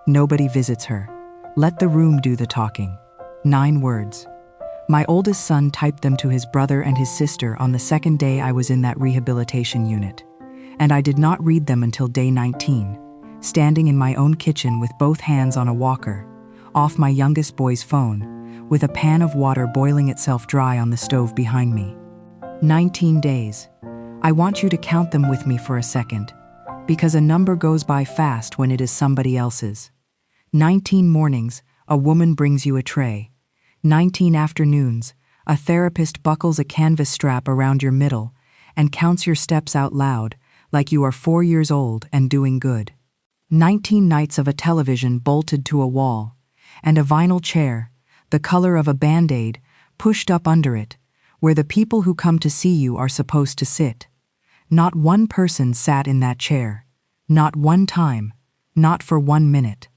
Nobody visits her. Let the room do the talking. 9 words. My oldest son typed them to his brother and his sister on the second day I was in that rehabilitation unit. And I did not read them until day 19, standing in my own kitchen with both hands on a walker, off my youngest boy's phone, with a pan of water boiling itself dry on the stove behind me. 19 days. I want you to count them with me for a second, because a number goes by fast when it is somebody else's. 19 mornings, a woman brings you a tray. 19 afternoons, a therapist buckles a canvas strap around your middle and counts your steps out loud like you are 4 years old and doing good. 19 nights of a television bolted to a wall and a vinyl chair, the color of a Band-Aid, pushed up under it, where the people who come to see you are supposed to sit. Not one person sat in that chair. Not one time. Not for 1 minute.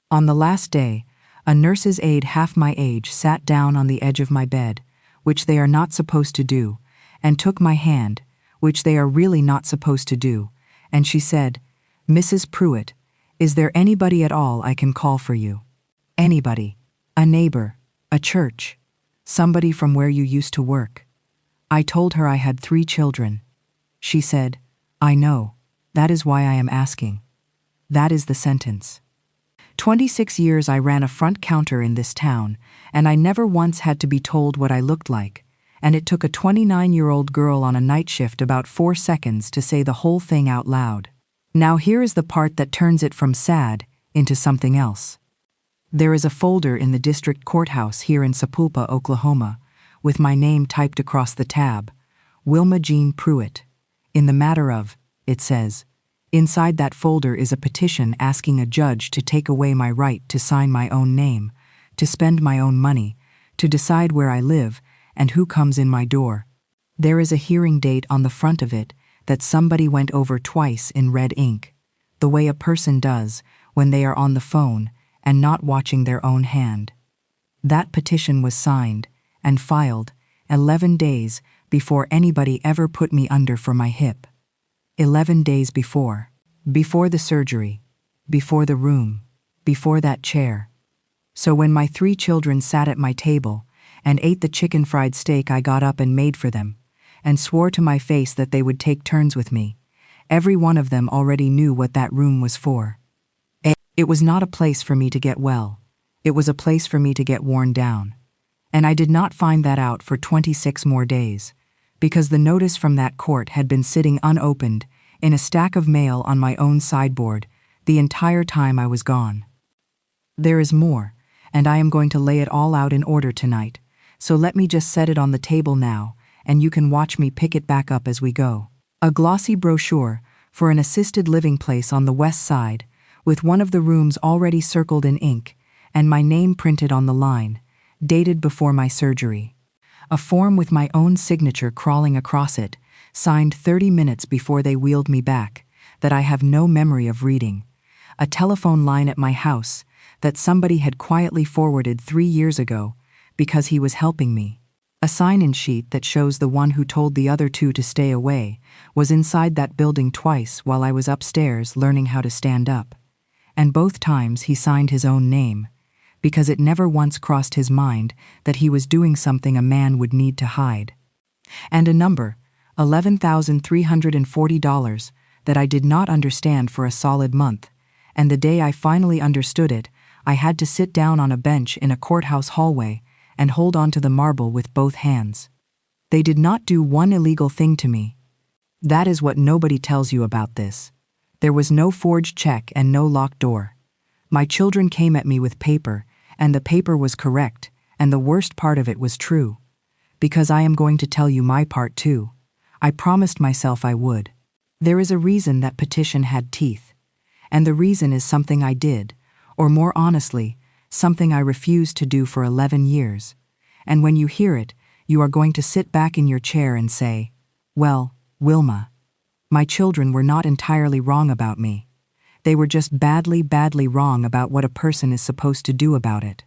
On the last day, a nurse's aide half my age sat down on the edge of my bed, which they are not supposed to do, and took my hand, which they are really not supposed to do, and she said, "Mrs. Pruitt, is there anybody at all I can call for you? Anybody. A neighbor, a church, somebody from where you used to work." I told her I had 3 children. She said, "I know. That is why I am asking." That is the sentence. 26 years I ran a front counter in this town, and I never once had to be told what I looked like, and it took a 29-year-old girl on a night shift about 4 seconds to say the whole thing out loud. Now here is the part that turns it from sad into something else. There is a folder in the district courthouse here in Sapulpa, Oklahoma, with my name typed across the tab, Wilma Jean Pruitt. In the matter of, it says, inside that folder is a petition asking a judge to take away my right to sign my own name, to spend my own money, to decide where I live and who comes in my door. There is a hearing date on the front of it that somebody went over twice in red ink, the way a person does when they are on the phone and not watching their own hand. That petition was signed and filed 11 days before anybody ever put me under for my hip. 11 days before the surgery, before the room, before that chair. So when my 3 children sat at my table and ate the chicken fried steak I got up and made for them, and swore to my face that they would take turns with me, every one of them already knew what that room was for. It was not a place for me to get well. It was a place for me to get worn down. And I did not find that out for 26 more days, because the notice from that court had been sitting unopened in a stack of mail on my own sideboard the entire time I was gone. There is more, and I am going to lay it all out in order tonight, so let me just set it on the table now, and you can watch me pick it back up as we go. A glossy brochure for an assisted living place on the west side, with one of the rooms already circled in ink, and my name printed on the line, dated before my surgery. A form with my own signature crawling across it, signed 30 minutes before they wheeled me back, that I have no memory of reading. A telephone line at my house that somebody had quietly forwarded 3 years ago because he was helping me. A sign-in sheet that shows the one who told the other 2 to stay away was inside that building twice while I was upstairs learning how to stand up. And both times he signed his own name, because it never once crossed his mind that he was doing something a man would need to hide. And a number, $11,340, that I did not understand for a solid month, and the day I finally understood it, I had to sit down on a bench in a courthouse hallway and hold onto the marble with both hands. They did not do one illegal thing to me. That is what nobody tells you about this. There was no forged check and no locked door. My children came at me with paper, and the paper was correct, and the worst part of it was true. Because I am going to tell you my part too. I promised myself I would. There is a reason that petition had teeth. And the reason is something I did, or more honestly, something I refused to do for 11 years. And when you hear it, you are going to sit back in your chair and say, "Well, Wilma, my children were not entirely wrong about me. They were just badly, badly wrong about what a person is supposed to do about it."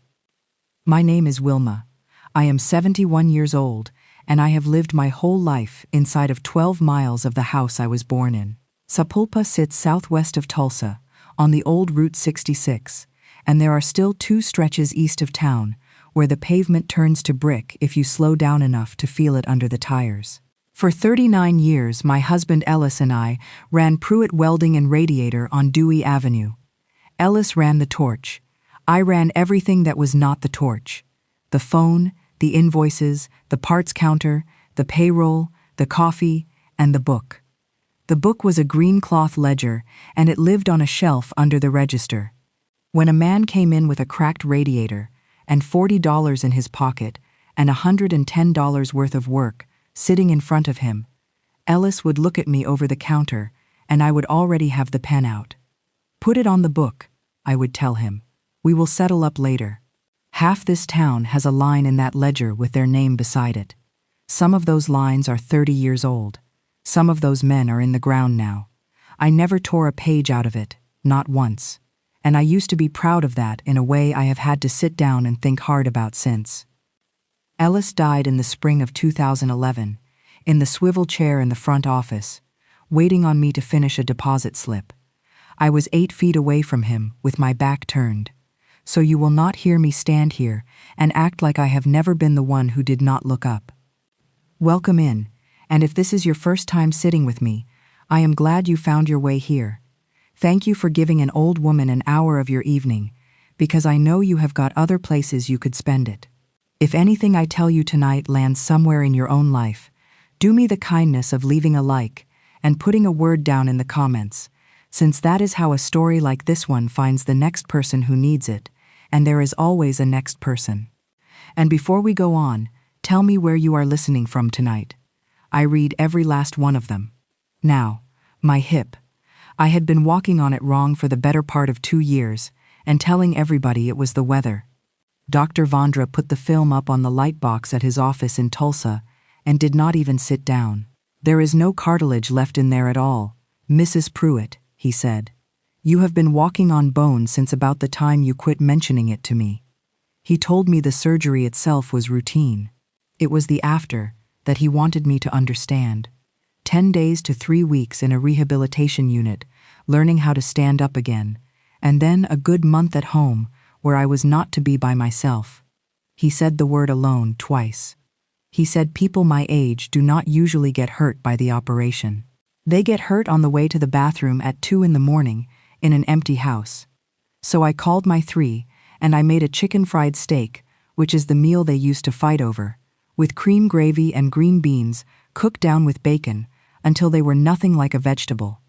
My name is Wilma. I am 71 years old, and I have lived my whole life inside of 12 miles of the house I was born in. Sapulpa sits southwest of Tulsa, on the old Route 66, and there are still 2 stretches east of town where the pavement turns to brick if you slow down enough to feel it under the tires. For 39 years, my husband Ellis and I ran Pruitt Welding and Radiator on Dewey Avenue. Ellis ran the torch. I ran everything that was not the torch. The phone, the invoices, the parts counter, the payroll, the coffee, and the book. The book was a green cloth ledger, and it lived on a shelf under the register. When a man came in with a cracked radiator and $40 in his pocket and $110 worth of work sitting in front of him, Ellis would look at me over the counter, and I would already have the pen out. "Put it on the book," I would tell him. "We will settle up later." Half this town has a line in that ledger with their name beside it. Some of those lines are 30 years old. Some of those men are in the ground now. I never tore a page out of it, not once. And I used to be proud of that in a way I have had to sit down and think hard about since. Ellis died in the spring of 2011, in the swivel chair in the front office, waiting on me to finish a deposit slip. I was 8 feet away from him, with my back turned. So you will not hear me stand here and act like I have never been the one who did not look up. Welcome in, and if this is your first time sitting with me, I am glad you found your way here. Thank you for giving an old woman an hour of your evening, because I know you have got other places you could spend it. If anything I tell you tonight lands somewhere in your own life, do me the kindness of leaving a like and putting a word down in the comments, since that is how a story like this one finds the next person who needs it, and there is always a next person. And before we go on, tell me where you are listening from tonight. I read every last one of them. Now, my hip. I had been walking on it wrong for the better part of 2 years, and telling everybody it was the weather. Dr. Vondra put the film up on the light box at his office in Tulsa, and did not even sit down. "There is no cartilage left in there at all, Mrs. Pruitt," he said. "You have been walking on bone since about the time you quit mentioning it to me." He told me the surgery itself was routine. It was the after that he wanted me to understand. 10 days to 3 weeks in a rehabilitation unit, learning how to stand up again, and then a good month at home where I was not to be by myself. He said the word alone twice. He said people my age do not usually get hurt by the operation. They get hurt on the way to the bathroom at 2 in the morning in an empty house. So I called my 3, and I made a chicken fried steak, which is the meal they used to fight over, with cream gravy and green beans cooked down with bacon until they were nothing like a vegetable.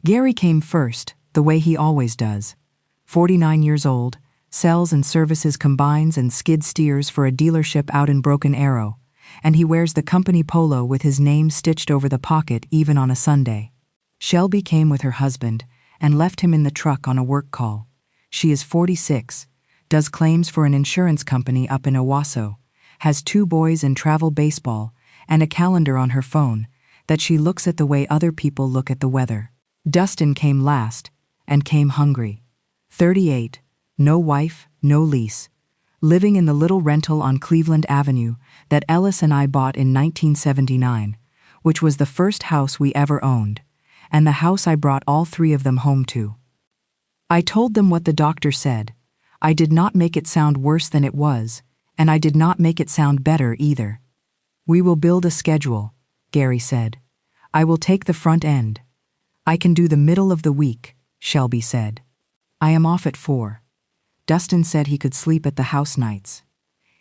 Gary came first, the way he always does. 49 years old, sells and services combines and skid steers for a dealership out in Broken Arrow, and he wears the company polo with his name stitched over the pocket even on a Sunday. Shelby came with her husband and left him in the truck on a work call. She is 46, does claims for an insurance company up in Owasso, has 2 boys in travel baseball, and a calendar on her phone that she looks at the way other people look at the weather. Dustin came last, and came hungry. 38, no wife, no lease, living in the little rental on Cleveland Avenue that Ellis and I bought in 1979, which was the first house we ever owned, and the house I brought all 3 of them home to. I told them what the doctor said. I did not make it sound worse than it was, and I did not make it sound better either. "We will build a schedule," Gary said. "I will take the front end. I can do the middle of the week," Shelby said. "I am off at 4. Dustin said he could sleep at the house nights.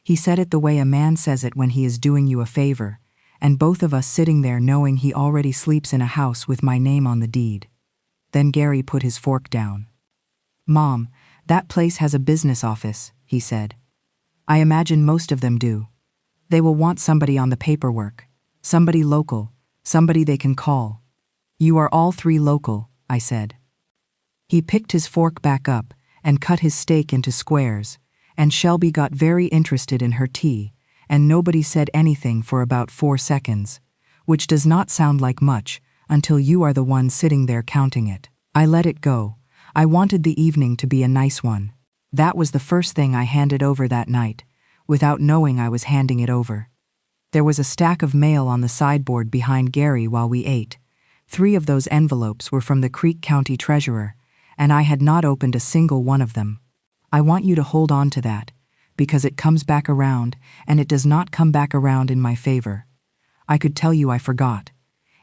He said it the way a man says it when he is doing you a favor, and both of us sitting there knowing he already sleeps in a house with my name on the deed. Then Gary put his fork down. "Mom, that place has a business office," he said. "I imagine most of them do. They will want somebody on the paperwork, somebody local, somebody they can call. You are all 3 local," I said. He picked his fork back up and cut his steak into squares, and Shelby got very interested in her tea, and nobody said anything for about 4 seconds, which does not sound like much until you are the one sitting there counting it. I let it go. I wanted the evening to be a nice one. That was the first thing I handed over that night, without knowing I was handing it over. There was a stack of mail on the sideboard behind Gary while we ate. 3 of those envelopes were from the Creek County treasurer, and I had not opened a single one of them. I want you to hold on to that, because it comes back around, and it does not come back around in my favor. I could tell you I forgot.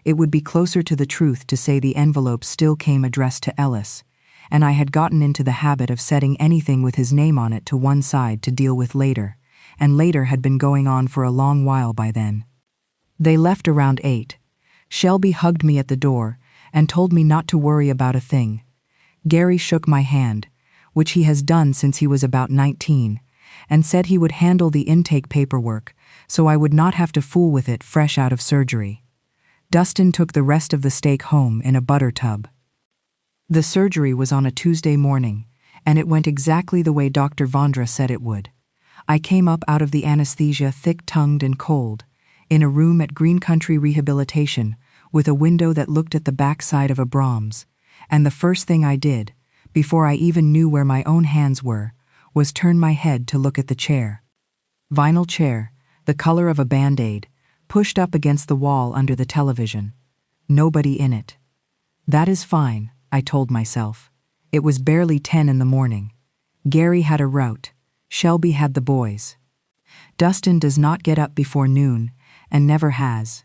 It would be closer to the truth to say the envelope still came addressed to Ellis, and I had gotten into the habit of setting anything with his name on it to one side to deal with later, and later had been going on for a long while by then. They left around 8. Shelby hugged me at the door and told me not to worry about a thing. Gary shook my hand, which he has done since he was about 19, and said he would handle the intake paperwork so I would not have to fool with it fresh out of surgery. Dustin took the rest of the steak home in a butter tub. The surgery was on a Tuesday morning, and it went exactly the way Dr. Vondra said it would. I came up out of the anesthesia thick-tongued and cold, in a room at Green Country Rehabilitation, with a window that looked at the backside of a Brahms, and the first thing I did, before I even knew where my own hands were, was turn my head to look at the chair. Vinyl chair, the color of a Band-Aid, pushed up against the wall under the television. Nobody in it. That is fine, I told myself. It was barely 10 in the morning. Gary had a route. Shelby had the boys. Dustin does not get up before noon, and never has.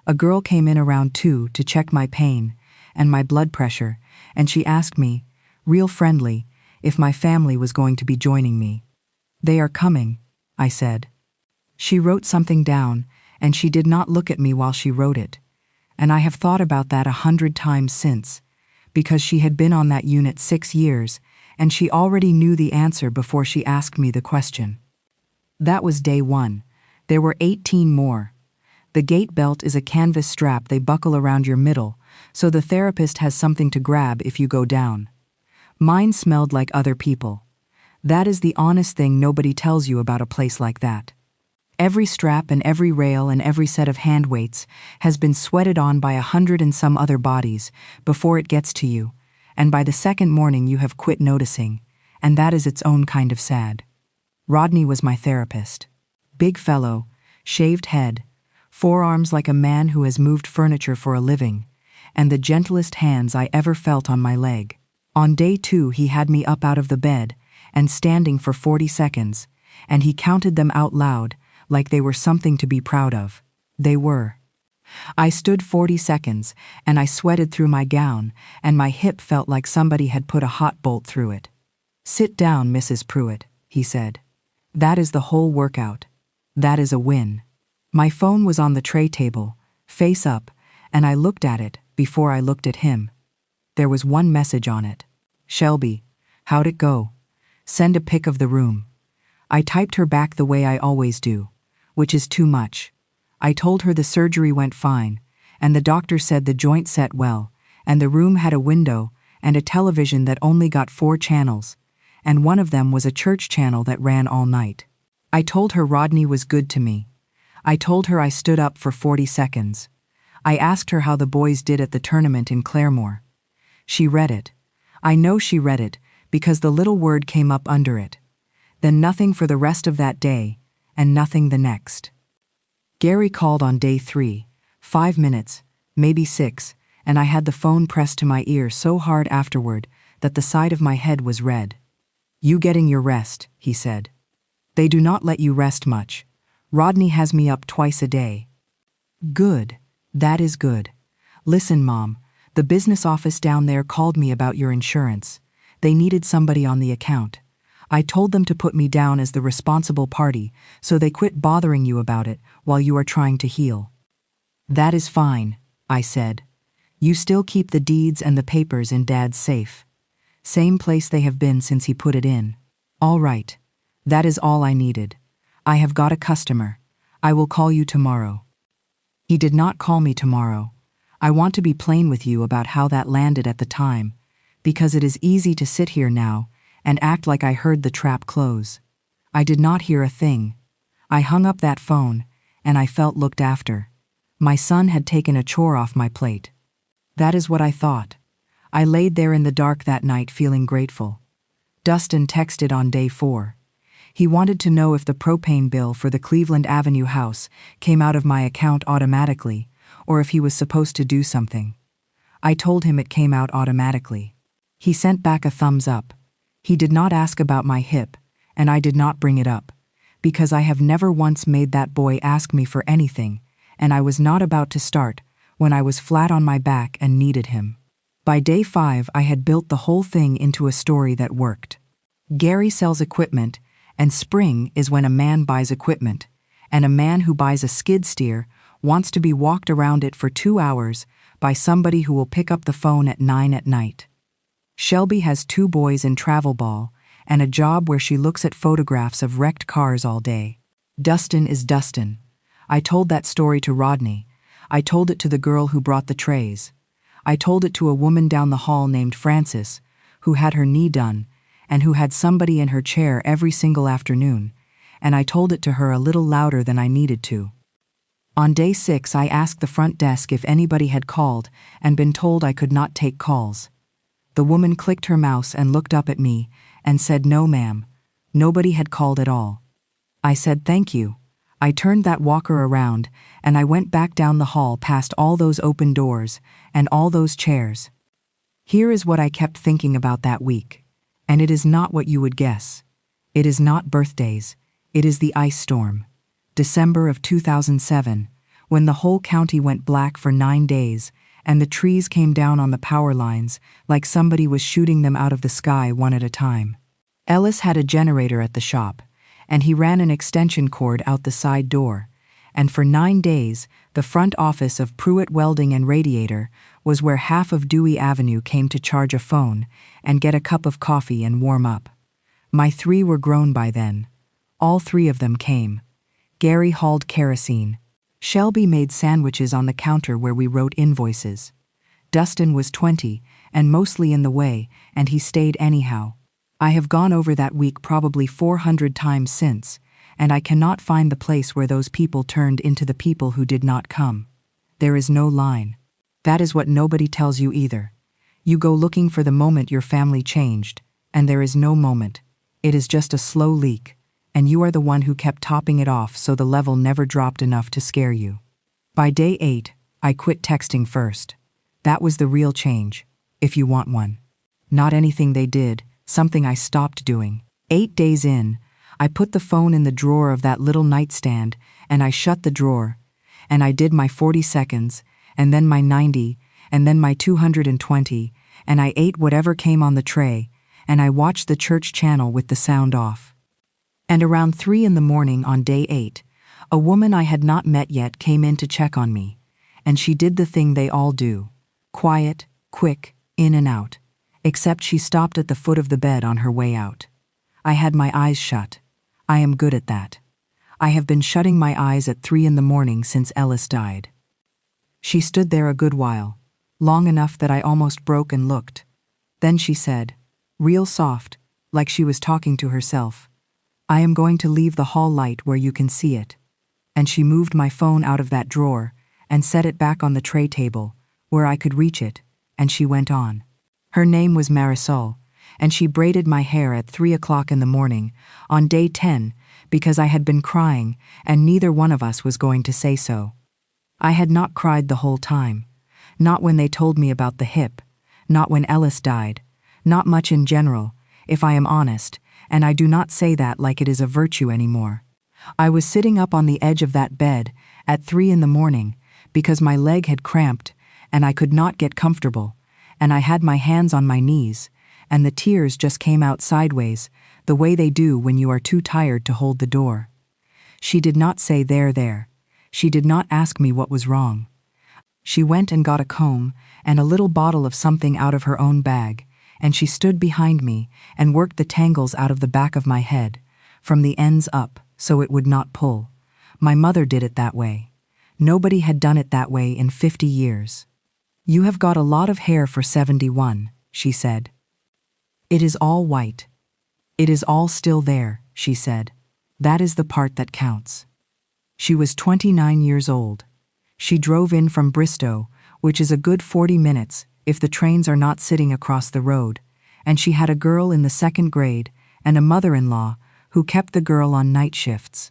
A girl came in around 2 to check my pain and my blood pressure, and she asked me, real friendly, if my family was going to be joining me. They are coming, I said. She wrote something down, and she did not look at me while she wrote it, and I have thought about that 100 times since, because she had been on that unit 6 years, and she already knew the answer before she asked me the question. That was day 1. There were 18 more. The gait belt is a canvas strap they buckle around your middle, so the therapist has something to grab if you go down. Mine smelled like other people. That is the honest thing nobody tells you about a place like that. Every strap and every rail and every set of hand weights has been sweated on by 100 and some other bodies before it gets to you, and by the second morning you have quit noticing, and that is its own kind of sad. Rodney was my therapist. Big fellow, shaved head, forearms like a man who has moved furniture for a living, and the gentlest hands I ever felt on my leg. On day 2 he had me up out of the bed and standing for 40 seconds, and he counted them out loud like they were something to be proud of. They were. I stood 40 seconds, and I sweated through my gown, and my hip felt like somebody had put a hot bolt through it. "Sit down, Mrs. Pruitt," he said. "That is the whole workout. That is a win." My phone was on the tray table, face up, and I looked at it before I looked at him. There was one message on it. "Shelby, how'd it go? Send a pic of the room." I typed her back the way I always do, which is too much. I told her the surgery went fine, and the doctor said the joint set well, and the room had a window and a television that only got 4 channels, and one of them was a church channel that ran all night. I told her Rodney was good to me. I told her I stood up for 40 seconds. I asked her how the boys did at the tournament in Claremore. She read it. I know she read it because the little word came up under it. Then nothing for the rest of that day, and nothing the next. Gary called on day 3, 5 minutes, maybe 6, and I had the phone pressed to my ear so hard afterward that the side of my head was red. "You getting your rest," he said. "They do not let you rest much. Rodney has me up twice a day." "Good. That is good. Listen, Mom, the business office down there called me about your insurance. They needed somebody on the account. I told them to put me down as the responsible party, so they quit bothering you about it while you are trying to heal." "That is fine," I said. "You still keep the deeds and the papers in Dad's safe. Same place they have been since he put it in. All right. That is all I needed. I have got a customer. I will call you tomorrow." He did not call me tomorrow. I want to be plain with you about how that landed at the time, because it is easy to sit here now and act like I heard the trap close. I did not hear a thing. I hung up that phone, and I felt looked after. My son had taken a chore off my plate. That is what I thought. I laid there in the dark that night feeling grateful. Dustin texted on day 4. He wanted to know if the propane bill for the Cleveland Avenue house came out of my account automatically, or if he was supposed to do something. I told him it came out automatically. He sent back a thumbs up. He did not ask about my hip, and I did not bring it up, because I have never once made that boy ask me for anything, and I was not about to start when I was flat on my back and needed him. By day 5, I had built the whole thing into a story that worked. Gary sells equipment, and spring is when a man buys equipment, and a man who buys a skid steer wants to be walked around it for 2 hours by somebody who will pick up the phone at 9 at night. Shelby has 2 boys in travel ball and a job where she looks at photographs of wrecked cars all day. Dustin is Dustin. I told that story to Rodney. I told it to the girl who brought the trays. I told it to a woman down the hall named Frances, who had her knee done, and who had somebody in her chair every single afternoon, and I told it to her a little louder than I needed to. On day 6, I asked the front desk if anybody had called and been told I could not take calls. The woman clicked her mouse and looked up at me and said, "No, ma'am, nobody had called at all." I said, "Thank you." I turned that walker around and I went back down the hall past all those open doors and all those chairs. Here is what I kept thinking about that week, and it is not what you would guess. It is not birthdays, it is the ice storm. December of 2007, when the whole county went black for 9 days and the trees came down on the power lines like somebody was shooting them out of the sky one at a time. Ellis had a generator at the shop, and he ran an extension cord out the side door, and for 9 days the front office of Pruitt Welding and Radiator was where half of Dewey Avenue came to charge a phone and get a cup of coffee and warm up. My 3 were grown by then. All 3 of them came. Gary hauled kerosene. Shelby made sandwiches on the counter where we wrote invoices. Dustin was 20 and mostly in the way, and he stayed anyhow. I have gone over that week probably 400 times since, and I cannot find the place where those people turned into the people who did not come. There is no line. That is what nobody tells you either. You go looking for the moment your family changed, and there is no moment. It is just a slow leak, and you are the one who kept topping it off so the level never dropped enough to scare you. By day 8, I quit texting first. That was the real change, if you want one. Not anything they did, something I stopped doing. 8 days in, I put the phone in the drawer of that little nightstand, and I shut the drawer, and I did my 40 seconds, and then my 90, and then my 220, and I ate whatever came on the tray, and I watched the church channel with the sound off. And around 3 in the morning on day 8, a woman I had not met yet came in to check on me, and she did the thing they all do. Quiet, quick, in and out. Except she stopped at the foot of the bed on her way out. I had my eyes shut. I am good at that. I have been shutting my eyes at 3 in the morning since Ellis died. She stood there a good while, long enough that I almost broke and looked. Then she said, real soft, like she was talking to herself, "I am going to leave the hall light where you can see it." And she moved my phone out of that drawer and set it back on the tray table, where I could reach it, and she went on. Her name was Marisol, and she braided my hair at 3 o'clock in the morning on day 10 because I had been crying and neither one of us was going to say so. I had not cried the whole time. Not when they told me about the hip, not when Ellis died, not much in general, if I am honest, and I do not say that like it is a virtue anymore. I was sitting up on the edge of that bed at 3 in the morning because my leg had cramped and I could not get comfortable, and I had my hands on my knees, and the tears just came out sideways, the way they do when you are too tired to hold the door. She did not say there. She did not ask me what was wrong. She went and got a comb and a little bottle of something out of her own bag, and she stood behind me and worked the tangles out of the back of my head, from the ends up, so it would not pull. My mother did it that way. Nobody had done it that way in 50 years. "You have got a lot of hair for 71, she said. "It is all white. It is all still there," she said. "That is the part that counts." She was 29 years old. She drove in from Bristow, which is a good 40 minutes if the trains are not sitting across the road, and she had a girl in the 2nd grade and a mother-in-law who kept the girl on night shifts.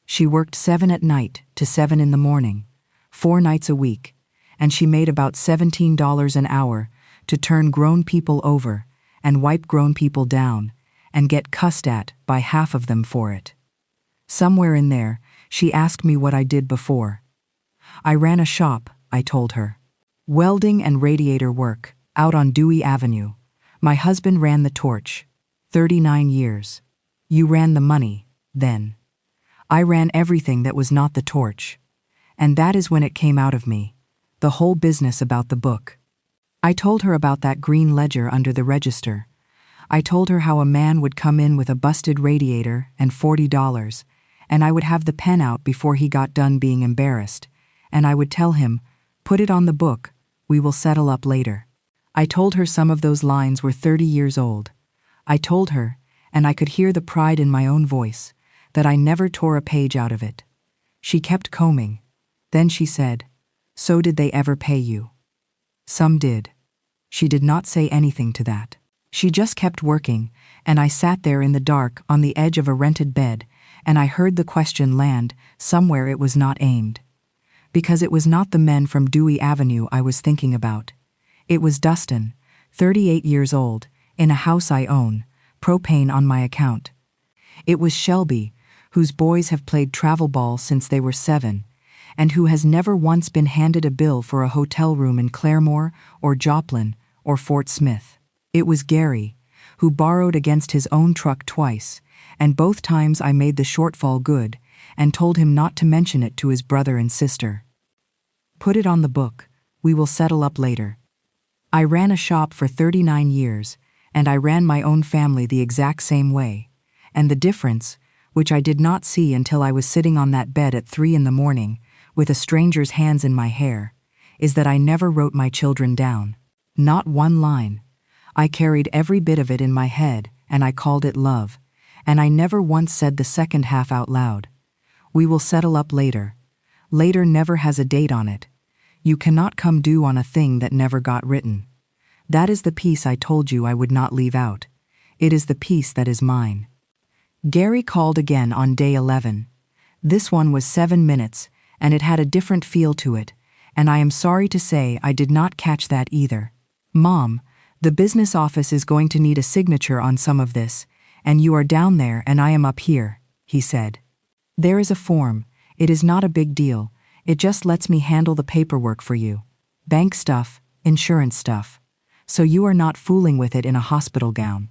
She worked 7 at night to 7 in the morning, 4 nights a week, and she made about $17 an hour to turn grown people over and wipe grown people down, and get cussed at by half of them for it. Somewhere in there, she asked me what I did before. I ran a shop, I told her. Welding and radiator work, out on Dewey Avenue. My husband ran the torch. 39 years. You ran the money, then. I ran everything that was not the torch. And that is when it came out of me. The whole business about the book. I told her about that green ledger under the register. I told her how a man would come in with a busted radiator and $40, and I would have the pen out before he got done being embarrassed, and I would tell him, "Put it on the book, we will settle up later." I told her some of those lines were 30 years old. I told her, and I could hear the pride in my own voice, that I never tore a page out of it. She kept combing. Then she said, "So did they ever pay you?" Some did. She did not say anything to that. She just kept working, and I sat there in the dark on the edge of a rented bed, and I heard the question land somewhere it was not aimed. Because it was not the men from Dewey Avenue I was thinking about. It was Dustin, 38 years old, in a house I own, propane on my account. It was Shelby, whose boys have played travel ball since they were 7, and who has never once been handed a bill for a hotel room in Claremore or Joplin or Fort Smith. It was Gary, who borrowed against his own truck twice, and both times I made the shortfall good and told him not to mention it to his brother and sister. Put it on the book, we will settle up later. I ran a shop for 39 years, and I ran my own family the exact same way, and the difference, which I did not see until I was sitting on that bed at 3 in the morning, with a stranger's hands in my hair, is that I never wrote my children down. Not one line. I carried every bit of it in my head, and I called it love, and I never once said the second half out loud. We will settle up later. Later never has a date on it. You cannot come due on a thing that never got written. That is the piece I told you I would not leave out. It is the piece that is mine. Gary called again on day 11. This one was 7 minutes, and it had a different feel to it, and I am sorry to say I did not catch that either. "Mom, the business office is going to need a signature on some of this, and you are down there and I am up here," he said. "There is a form. It is not a big deal. It just lets me handle the paperwork for you. Bank stuff, insurance stuff. So you are not fooling with it in a hospital gown."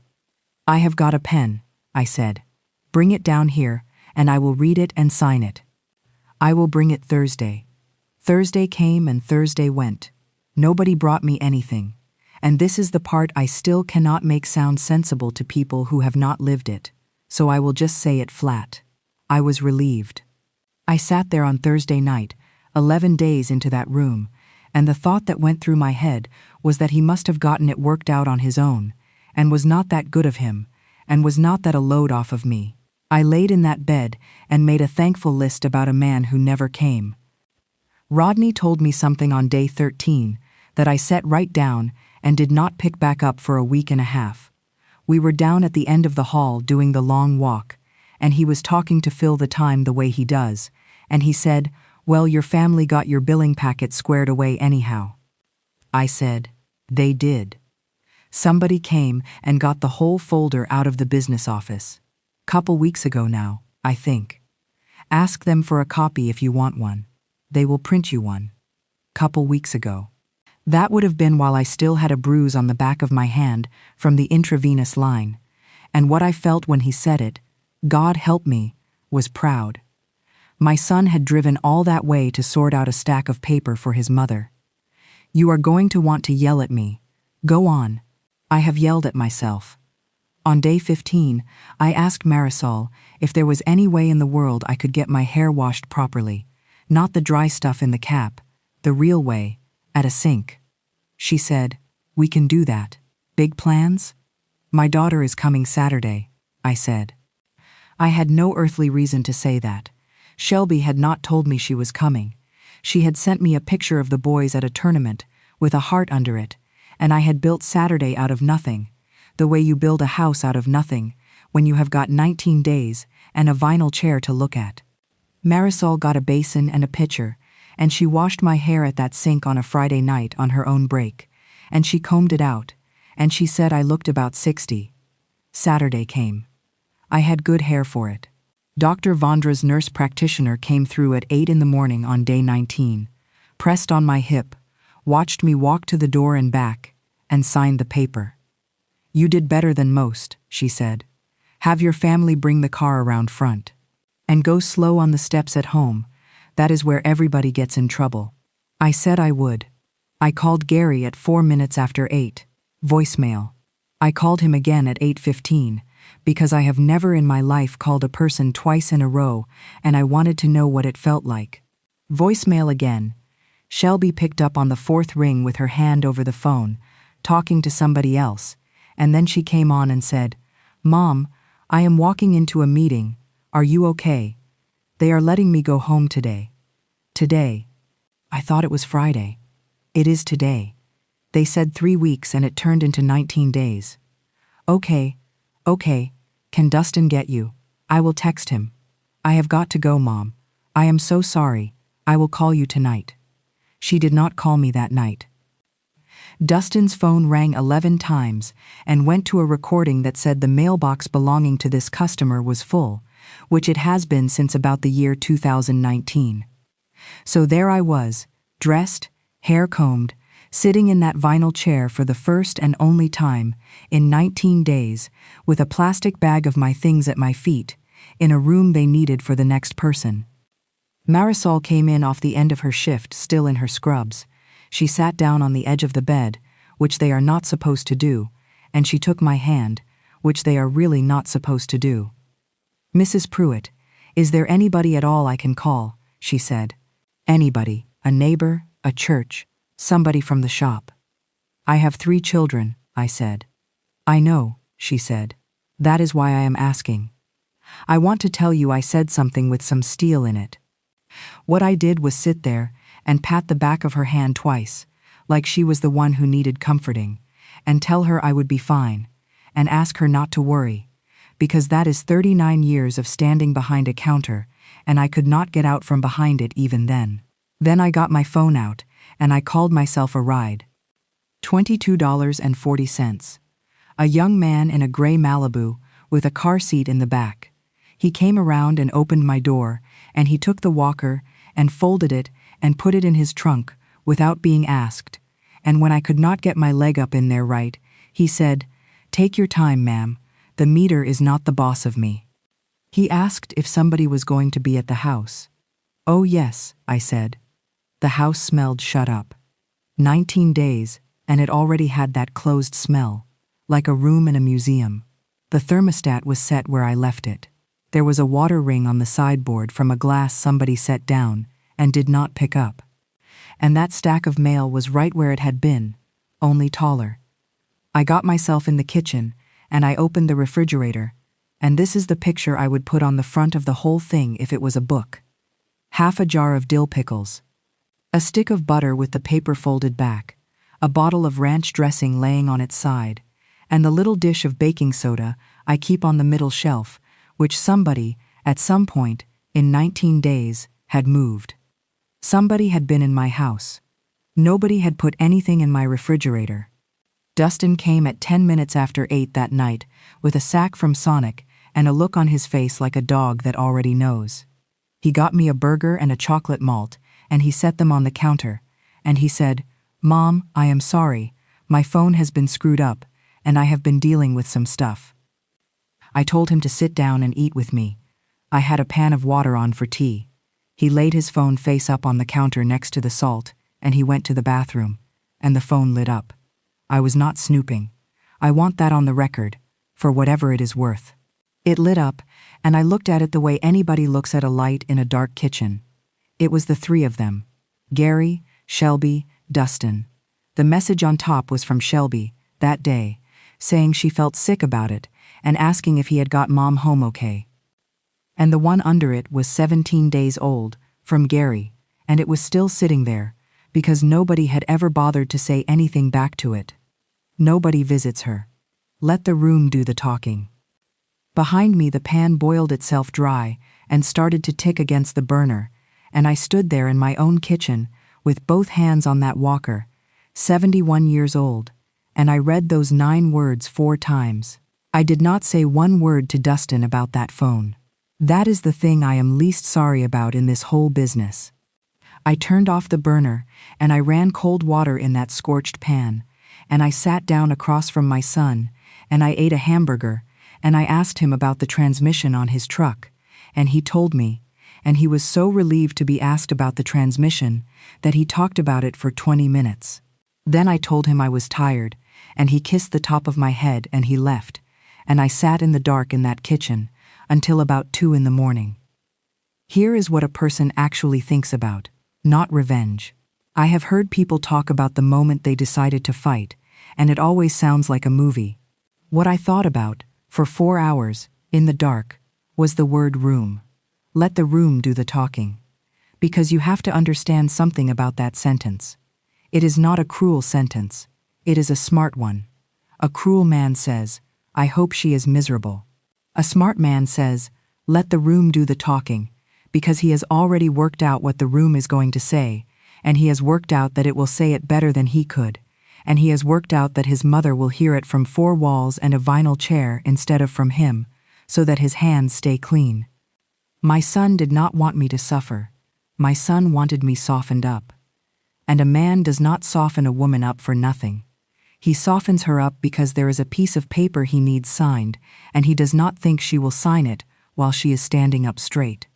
"I have got a pen," I said. "Bring it down here, and I will read it and sign it." "I will bring it Thursday." Thursday came and Thursday went. Nobody brought me anything. And this is the part I still cannot make sound sensible to people who have not lived it, so I will just say it flat. I was relieved. I sat there on Thursday night, 11 days into that room, and the thought that went through my head was that he must have gotten it worked out on his own, and was not that good of him, and was not that a load off of me. I laid in that bed and made a thankful list about a man who never came. Rodney told me something on day 13 that I set right down and did not pick back up for a week and a half. We were down at the end of the hall doing the long walk, and he was talking to fill the time the way he does, and he said, "Well, your family got your billing packet squared away anyhow." I said, "They did. Somebody came and got the whole folder out of the business office. Couple weeks ago now, I think. Ask them for a copy if you want one. They will print you one. Couple weeks ago." That would have been while I still had a bruise on the back of my hand from the intravenous line, and what I felt when he said it, God help me, was proud. My son had driven all that way to sort out a stack of paper for his mother. "You are going to want to yell at me. Go on." I have yelled at myself. On day 15, I asked Marisol if there was any way in the world I could get my hair washed properly, not the dry stuff in the cap, the real way, at a sink. She said, "We can do that. Big plans?" "My daughter is coming Saturday," I said. I had no earthly reason to say that. Shelby had not told me she was coming. She had sent me a picture of the boys at a tournament, with a heart under it, and I had built Saturday out of nothing, the way you build a house out of nothing, when you have got 19 days and a vinyl chair to look at. Marisol got a basin and a pitcher, and she washed my hair at that sink on a Friday night on her own break, and she combed it out, and she said I looked about 60. Saturday came. I had good hair for it. Dr. Vondra's nurse practitioner came through at 8 in the morning on day 19, pressed on my hip, watched me walk to the door and back, and signed the paper. "You did better than most," she said. "Have your family bring the car around front. And go slow on the steps at home. That is where everybody gets in trouble." I said I would. I called Gary at 4 minutes after 8. Voicemail. I called him again at 8:15, because I have never in my life called a person twice in a row, and I wanted to know what it felt like. Voicemail again. Shelby picked up on the 4th ring with her hand over the phone, talking to somebody else, and then she came on and said, "Mom, I am walking into a meeting. Are you okay? They are letting me go home today." Today. I thought it was Friday. It is today. They said 3 weeks and it turned into 19 days. Okay. Can Dustin get you? I will text him. I have got to go, Mom. I am so sorry. I will call you tonight. She did not call me that night. Dustin's phone rang 11 times and went to a recording that said the mailbox belonging to this customer was full, which it has been since about the year 2019. So there I was, dressed, hair combed, sitting in that vinyl chair for the first and only time in 19 days, with a plastic bag of my things at my feet, in a room they needed for the next person. Marisol came in off the end of her shift, still in her scrubs. She sat down on the edge of the bed, which they are not supposed to do, and she took my hand, which they are really not supposed to do. "Mrs. Pruitt, is there anybody at all I can call?" she said. "Anybody, a neighbor, a church, somebody from the shop." "I have 3 children," I said. "I know," she said. "That is why I am asking. I want to tell you I said something with some steel in it." What I did was sit there and pat the back of her hand twice, like she was the one who needed comforting, and tell her I would be fine, and ask her not to worry, because that is 39 years of standing behind a counter, and I could not get out from behind it even then. Then I got my phone out, and I called myself a ride. $22.40. A young man in a gray Malibu with a car seat in the back. He came around and opened my door, and he took the walker and folded it and put it in his trunk without being asked, and when I could not get my leg up in there right, he said, "Take your time, ma'am. The meter is not the boss of me." He asked if somebody was going to be at the house. "Oh yes," I said. The house smelled shut up. 19 days, and it already had that closed smell, like a room in a museum. The thermostat was set where I left it. There was a water ring on the sideboard from a glass somebody set down and did not pick up. And that stack of mail was right where it had been, only taller. I got myself in the kitchen, and I opened the refrigerator, and this is the picture I would put on the front of the whole thing if it was a book. Half a jar of dill pickles. A stick of butter with the paper folded back, a bottle of ranch dressing laying on its side, and the little dish of baking soda I keep on the middle shelf, which somebody, at some point, in 19 days, had moved. Somebody had been in my house. Nobody had put anything in my refrigerator. Dustin came at 10 minutes after 8 that night with a sack from Sonic and a look on his face like a dog that already knows. He got me a burger and a chocolate malt, and he set them on the counter, and he said, "Mom, I am sorry. My phone has been screwed up, and I have been dealing with some stuff." I told him to sit down and eat with me. I had a pan of water on for tea. He laid his phone face up on the counter next to the salt, and he went to the bathroom, and the phone lit up. I was not snooping. I want that on the record, for whatever it is worth. It lit up, and I looked at it the way anybody looks at a light in a dark kitchen. It was the 3 of them. Gary, Shelby, Dustin. The message on top was from Shelby, that day, saying she felt sick about it and asking if he had got Mom home okay. And the one under it was 17 days old, from Gary, and it was still sitting there, because nobody had ever bothered to say anything back to it. Nobody visits her. Let the room do the talking. Behind me the pan boiled itself dry and started to tick against the burner, and I stood there in my own kitchen with both hands on that walker, 71 years old, and I read those 9 words 4 times. I did not say one word to Dustin about that phone. That is the thing I am least sorry about in this whole business. I turned off the burner, and I ran cold water in that scorched pan, and I sat down across from my son, and I ate a hamburger, and I asked him about the transmission on his truck, and he told me, and he was so relieved to be asked about the transmission that he talked about it for 20 minutes. Then I told him I was tired, and he kissed the top of my head and he left, and I sat in the dark in that kitchen until about 2 in the morning. Here is what a person actually thinks about, not revenge. I have heard people talk about the moment they decided to fight, and it always sounds like a movie. What I thought about, for 4 hours, in the dark, was the word room. Let the room do the talking. Because you have to understand something about that sentence. It is not a cruel sentence. It is a smart one. A cruel man says, I hope she is miserable. A smart man says, let the room do the talking, because he has already worked out what the room is going to say, and he has worked out that it will say it better than he could, and he has worked out that his mother will hear it from 4 walls and a vinyl chair instead of from him, so that his hands stay clean. My son did not want me to suffer. My son wanted me softened up. And a man does not soften a woman up for nothing. He softens her up because there is a piece of paper he needs signed, and he does not think she will sign it while she is standing up straight.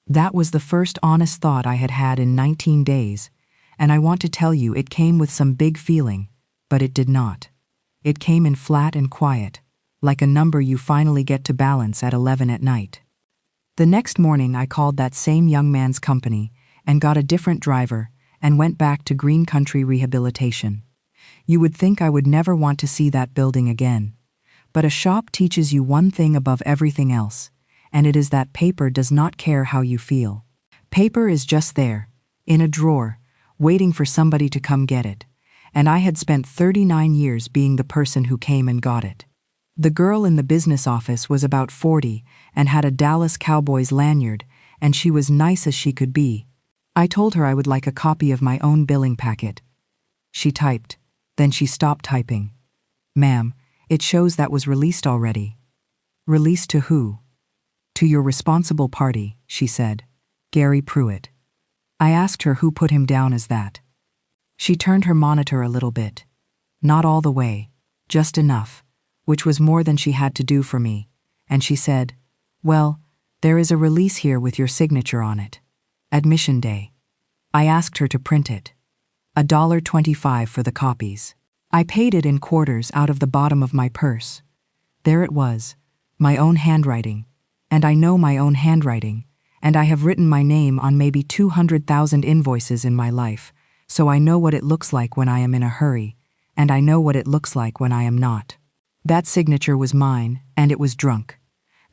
That was the first honest thought I had had in 19 days, and I want to tell you it came with some big feeling, but it did not. It came in flat and quiet, like a number you finally get to balance at 11 at night. The next morning I called that same young man's company and got a different driver and went back to Green Country Rehabilitation. You would think I would never want to see that building again. But a shop teaches you one thing above everything else, and it is that paper does not care how you feel. Paper is just there, in a drawer, waiting for somebody to come get it, and I had spent 39 years being the person who came and got it. The girl in the business office was about 40 and had a Dallas Cowboys lanyard, and she was nice as she could be. I told her I would like a copy of my own billing packet. She typed. Then she stopped typing. Ma'am, it shows that was released already. Released to who? To your responsible party, she said. Gary Pruitt. I asked her who put him down as that. She turned her monitor a little bit. Not all the way, just enough, which was more than she had to do for me, and she said, well, there is a release here with your signature on it. Admission day. I asked her to print it. $1.25 for the copies. I paid it in quarters out of the bottom of my purse. There it was, my own handwriting, and I know my own handwriting, and I have written my name on maybe 200,000 invoices in my life, so I know what it looks like when I am in a hurry, and I know what it looks like when I am not. That signature was mine, and it was drunk.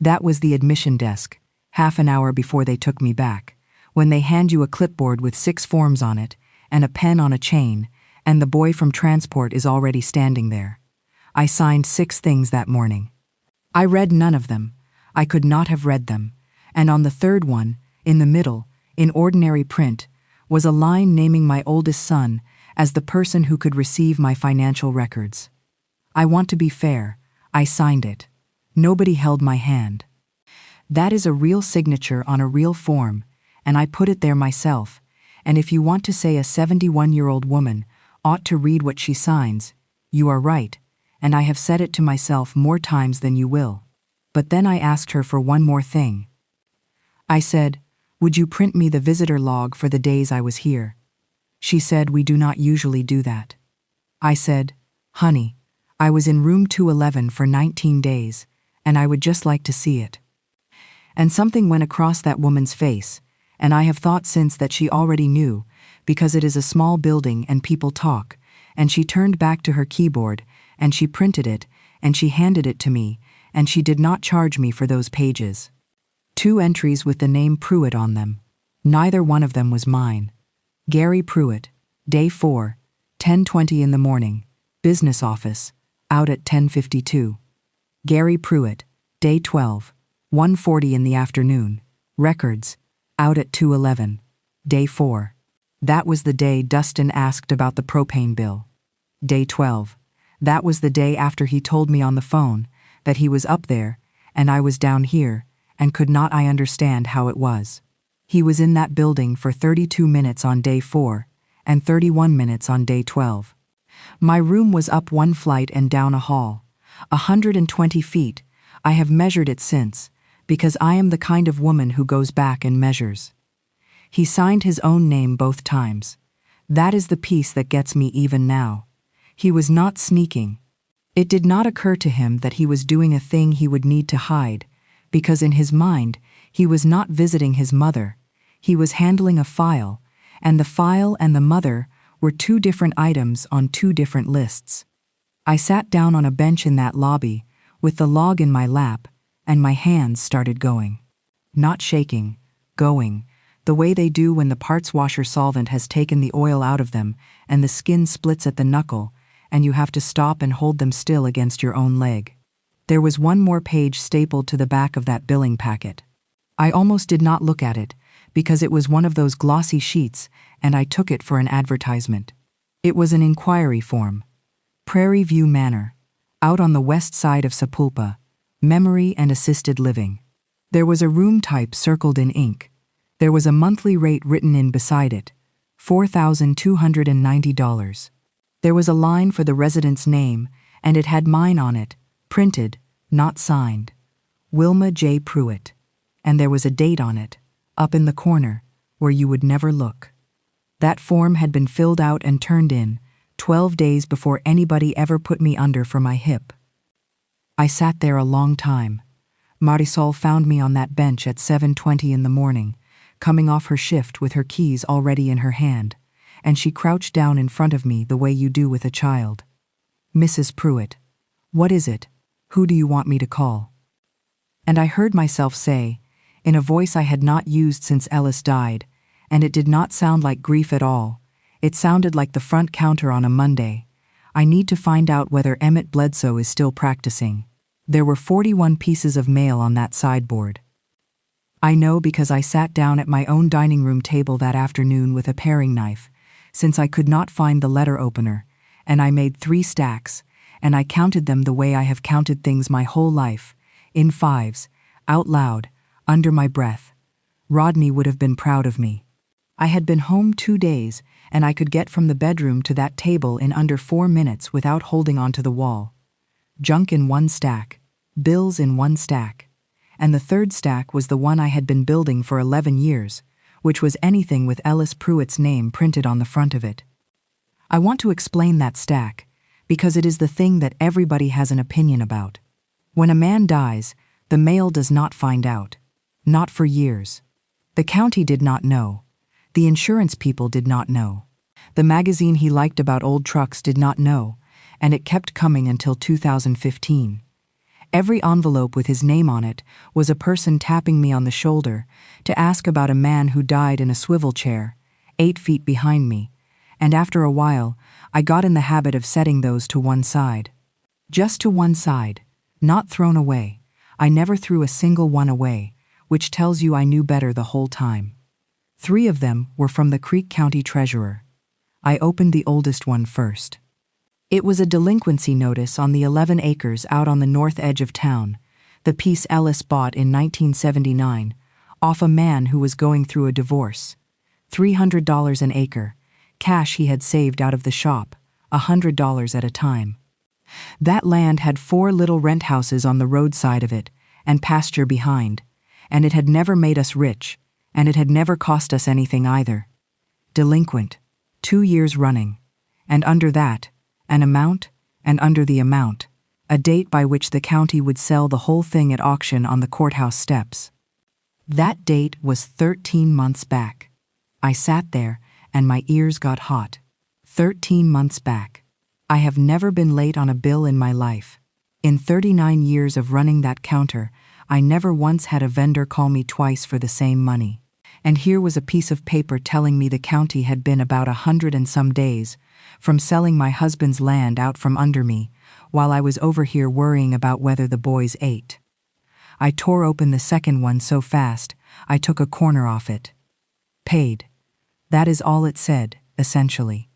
That was the admission desk, half an hour before they took me back, when they hand you a clipboard with 6 forms on it, and a pen on a chain, and the boy from transport is already standing there. I signed 6 things that morning. I read none of them. I could not have read them. And on the 3rd one, in the middle, in ordinary print, was a line naming my oldest son as the person who could receive my financial records. I want to be fair. I signed it. Nobody held my hand. That is a real signature on a real form, and I put it there myself. And if you want to say a 71-year-old woman ought to read what she signs, you are right, and I have said it to myself more times than you will. But then I asked her for one more thing. I said, would you print me the visitor log for the days I was here? She said we do not usually do that. I said, honey, I was in room 211 for 19 days, and I would just like to see it. And something went across that woman's face, and I have thought since that she already knew, because it is a small building and people talk, and she turned back to her keyboard, and she printed it, and she handed it to me, and she did not charge me for those pages. 2 entries with the name Pruitt on them. Neither one of them was mine. Gary Pruitt, day 4, 10:20 in the morning, business office, out at 10:52. Gary Pruitt, day 12, 1:40 in the afternoon, records, out at 2:11, day 4. That was the day Dustin asked about the propane bill. Day 12. That was the day after he told me on the phone that he was up there and I was down here, and could not I understand how it was. He was in that building for 32 minutes on day 4 and 31 minutes on day 12. My room was up one flight and down a hall, 120 feet. I have measured it since, because I am the kind of woman who goes back and measures. He signed his own name both times. That is the piece that gets me even now. He was not sneaking. It did not occur to him that he was doing a thing he would need to hide, because in his mind, he was not visiting his mother. He was handling a file, and the file and the mother were two different items on two different lists. I sat down on a bench in that lobby, with the log in my lap, and my hands started going. Not shaking, going, the way they do when the parts washer solvent has taken the oil out of them and the skin splits at the knuckle, and you have to stop and hold them still against your own leg. There was one more page stapled to the back of that billing packet. I almost did not look at it, because it was one of those glossy sheets, and I took it for an advertisement. It was an inquiry form. Prairie View Manor, out on the west side of Sapulpa, memory and assisted living. There was a room type circled in ink. There was a monthly rate written in beside it, $4,290. There was a line for the resident's name, and it had mine on it, printed, not signed. Wilma J. Pruitt. And there was a date on it, up in the corner, where you would never look. That form had been filled out and turned in 12 days before anybody ever put me under for my hip. I sat there a long time. Marisol found me on that bench at 7:20 in the morning, coming off her shift with her keys already in her hand, and she crouched down in front of me the way you do with a child. "Mrs. Pruitt, what is it? Who do you want me to call?" And I heard myself say, in a voice I had not used since Ellis died, and it did not sound like grief at all. It sounded like the front counter on a Monday. I need to find out whether Emmett Bledsoe is still practicing. There were 41 pieces of mail on that sideboard. I know because I sat down at my own dining room table that afternoon with a paring knife, since I could not find the letter opener, and I made 3 stacks, and I counted them the way I have counted things my whole life, in 5s, out loud, under my breath. Rodney would have been proud of me. I had been home 2 days, and I could get from the bedroom to that table in under 4 minutes without holding onto the wall. Junk in 1 stack, bills in 1 stack, and the 3rd stack was the one I had been building for 11 years, which was anything with Ellis Pruitt's name printed on the front of it. I want to explain that stack, because it is the thing that everybody has an opinion about. When a man dies, the mail does not find out. Not for years. The county did not know. The insurance people did not know. The magazine he liked about old trucks did not know, and it kept coming until 2015. Every envelope with his name on it was a person tapping me on the shoulder to ask about a man who died in a swivel chair, 8 feet behind me, and after a while, I got in the habit of setting those to one side. Just to one side, not thrown away. I never threw a single one away, which tells you I knew better the whole time. 3 of them were from the Creek County Treasurer. I opened the oldest one first. It was a delinquency notice on the 11 acres out on the north edge of town, the piece Ellis bought in 1979, off a man who was going through a divorce. $300 an acre, cash he had saved out of the shop, $100 at a time. That land had 4 little rent houses on the roadside of it, and pasture behind, and it had never made us rich, and it had never cost us anything either. Delinquent, 2 years running, and under that, an amount, and under the amount, a date by which the county would sell the whole thing at auction on the courthouse steps. That date was 13 months back. I sat there, and my ears got hot. 13 months back. I have never been late on a bill in my life. In 39 years of running that counter, I never once had a vendor call me twice for the same money. And here was a piece of paper telling me the county had been about 100 and some days from selling my husband's land out from under me, while I was over here worrying about whether the boys ate. I tore open the second one so fast, I took a corner off it. Paid. That is all it said, essentially.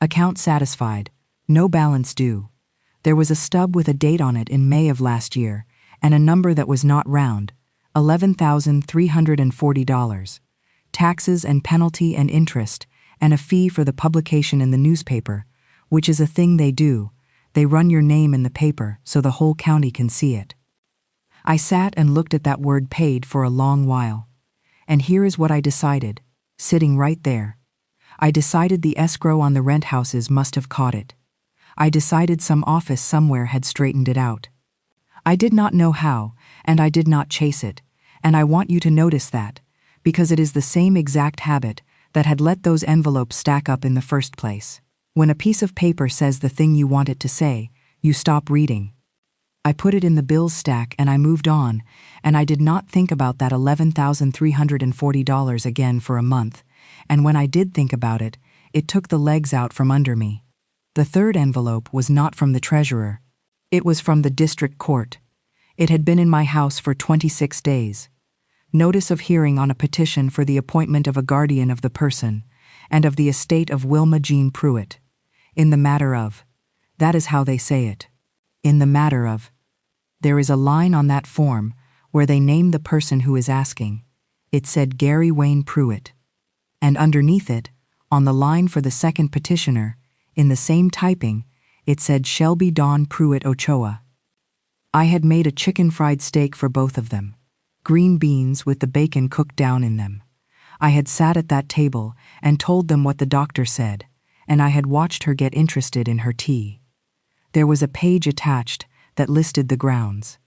Account satisfied. No balance due. There was a stub with a date on it in May of last year, and a number that was not round, $11,340. Taxes and penalty and interest, and a fee for the publication in the newspaper, which is a thing they do. They run your name in the paper so the whole county can see it. I sat and looked at that word paid for a long while. And here is what I decided, sitting right there. I decided the escrow on the rent houses must have caught it. I decided some office somewhere had straightened it out. I did not know how, and I did not chase it, and I want you to notice that, because it is the same exact habit that had let those envelopes stack up in the first place. When a piece of paper says the thing you want it to say, you stop reading. I put it in the bills stack and I moved on, and I did not think about that $11,340 again for a month, and when I did think about it, it took the legs out from under me. The third envelope was not from the treasurer. It was from the district court. It had been in my house for 26 days. Notice of hearing on a petition for the appointment of a guardian of the person, and of the estate of Wilma Jean Pruitt. In the matter of. That is how they say it. In the matter of. There is a line on that form where they name the person who is asking. It said Gary Wayne Pruitt. And underneath it, on the line for the second petitioner, in the same typing, it said Shelby Dawn Pruitt Ochoa. I had made a chicken fried steak for both of them, green beans with the bacon cooked down in them. I had sat at that table and told them what the doctor said, and I had watched her get interested in her tea. There was a page attached that listed the grounds.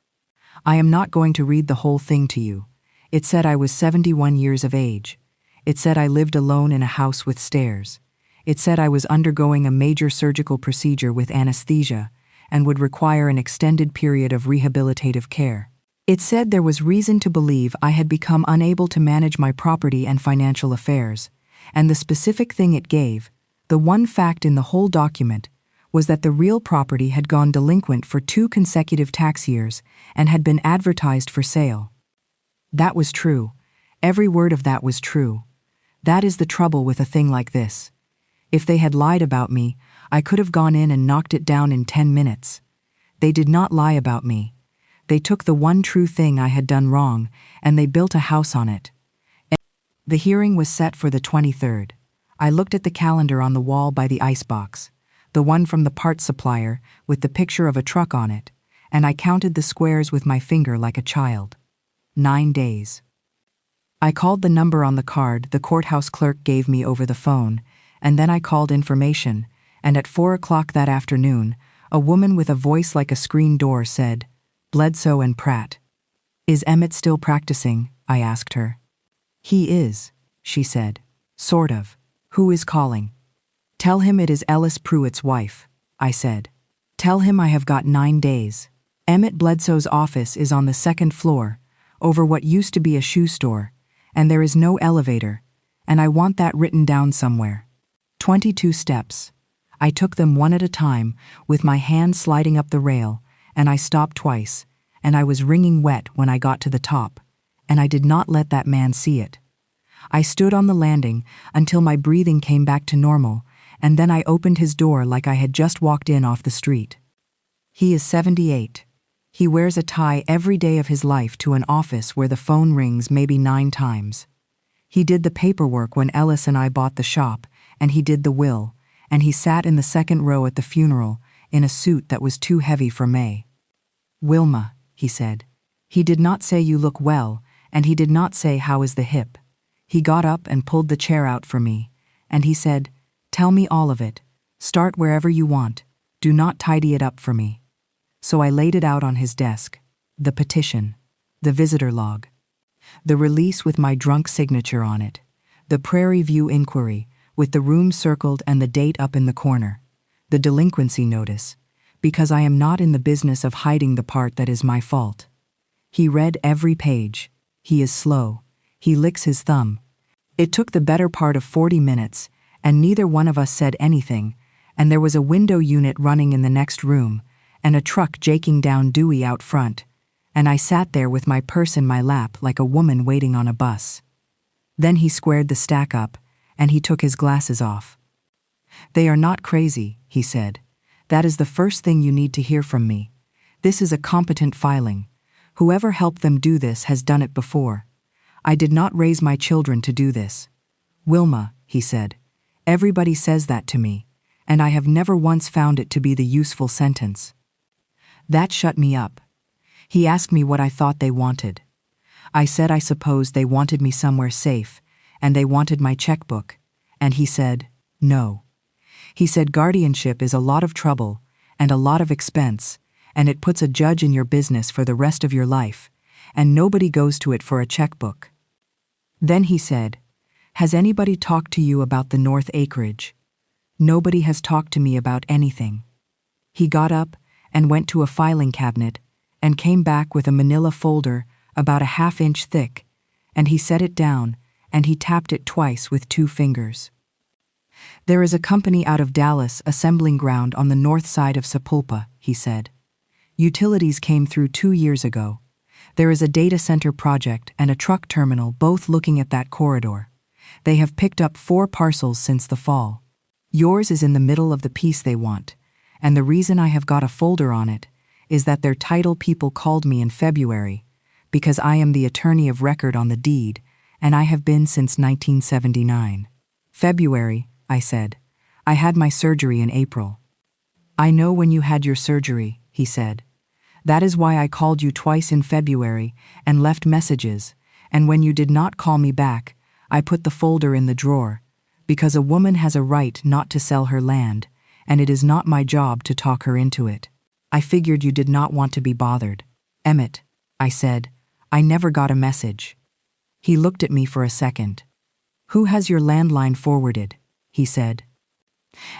I am not going to read the whole thing to you. It said I was 71 years of age. It said I lived alone in a house with stairs. It said I was undergoing a major surgical procedure with anesthesia and would require an extended period of rehabilitative care. It said there was reason to believe I had become unable to manage my property and financial affairs, and the specific thing it gave, the one fact in the whole document, was that the real property had gone delinquent for 2 consecutive tax years and had been advertised for sale. That was true. Every word of that was true. That is the trouble with a thing like this. If they had lied about me, I could have gone in and knocked it down in 10 minutes. They did not lie about me. They took the one true thing I had done wrong, and they built a house on it. The hearing was set for the 23rd. I looked at the calendar on the wall by the icebox, the one from the parts supplier with the picture of a truck on it, and I counted the squares with my finger like a child. 9 days. I called the number on the card the courthouse clerk gave me over the phone, and then I called information, and at 4 o'clock that afternoon, a woman with a voice like a screen door said, "Bledsoe and Pratt." "Is Emmett still practicing?" I asked her. "He is," she said. "Sort of. Who is calling?" "Tell him it is Ellis Pruitt's wife," I said. "Tell him I have got 9 days. Emmett Bledsoe's office is on the 2nd floor, over what used to be a shoe store, and there is no elevator, and I want that written down somewhere. 22 steps. I took them one at a time, with my hand sliding up the rail, and I stopped twice, and I was wringing wet when I got to the top, and I did not let that man see it. I stood on the landing until my breathing came back to normal, and then I opened his door like I had just walked in off the street. He is 78. He wears a tie every day of his life to an office where the phone rings maybe 9 times. He did the paperwork when Ellis and I bought the shop, and he did the will, and he sat in the 2nd row at the funeral in a suit that was too heavy for May. "Wilma," he said. He did not say "you look well," and he did not say "how is the hip." He got up and pulled the chair out for me, and he said, "Tell me all of it. Start wherever you want. Do not tidy it up for me." So I laid it out on his desk. The petition, the visitor log, the release with my drunk signature on it, the Prairie View inquiry with the room circled and the date up in the corner, the delinquency notice, because I am not in the business of hiding the part that is my fault. He read every page. He is slow. He licks his thumb. It took the better part of 40 minutes, and neither one of us said anything, and there was a window unit running in the next room, and a truck jaking down Dewey out front, and I sat there with my purse in my lap like a woman waiting on a bus. Then he squared the stack up, and he took his glasses off. "They are not crazy," he said. That is the first thing you need to hear from me. This is a competent filing. Whoever helped them do this has done it before. I did not raise my children to do this. Wilma, he said, everybody says that to me, and I have never once found it to be the useful sentence. That shut me up. He asked me what I thought they wanted. I said I supposed they wanted me somewhere safe, and they wanted my checkbook, and he said, no. He said guardianship is a lot of trouble and a lot of expense, and it puts a judge in your business for the rest of your life, and nobody goes to it for a checkbook. Then he said, has anybody talked to you about the North acreage? Nobody has talked to me about anything. He got up and went to a filing cabinet and came back with a manila folder about a half-inch thick, and he set it down and he tapped it twice with 2 fingers. There is a company out of Dallas assembling ground on the north side of Sapulpa, he said. Utilities came through 2 years ago. There is a data center project and a truck terminal both looking at that corridor. They have picked up 4 parcels since the fall. Yours is in the middle of the piece they want, and the reason I have got a folder on it is that their title people called me in February because I am the attorney of record on the deed, and I have been since 1979. February, I said. I had my surgery in April. I know when you had your surgery, he said. That is why I called you twice in February and left messages, and when you did not call me back, I put the folder in the drawer, because a woman has a right not to sell her land, and it is not my job to talk her into it. I figured you did not want to be bothered. Emmett, I said, I never got a message. He looked at me for a second. Who has your landline forwarded? He said.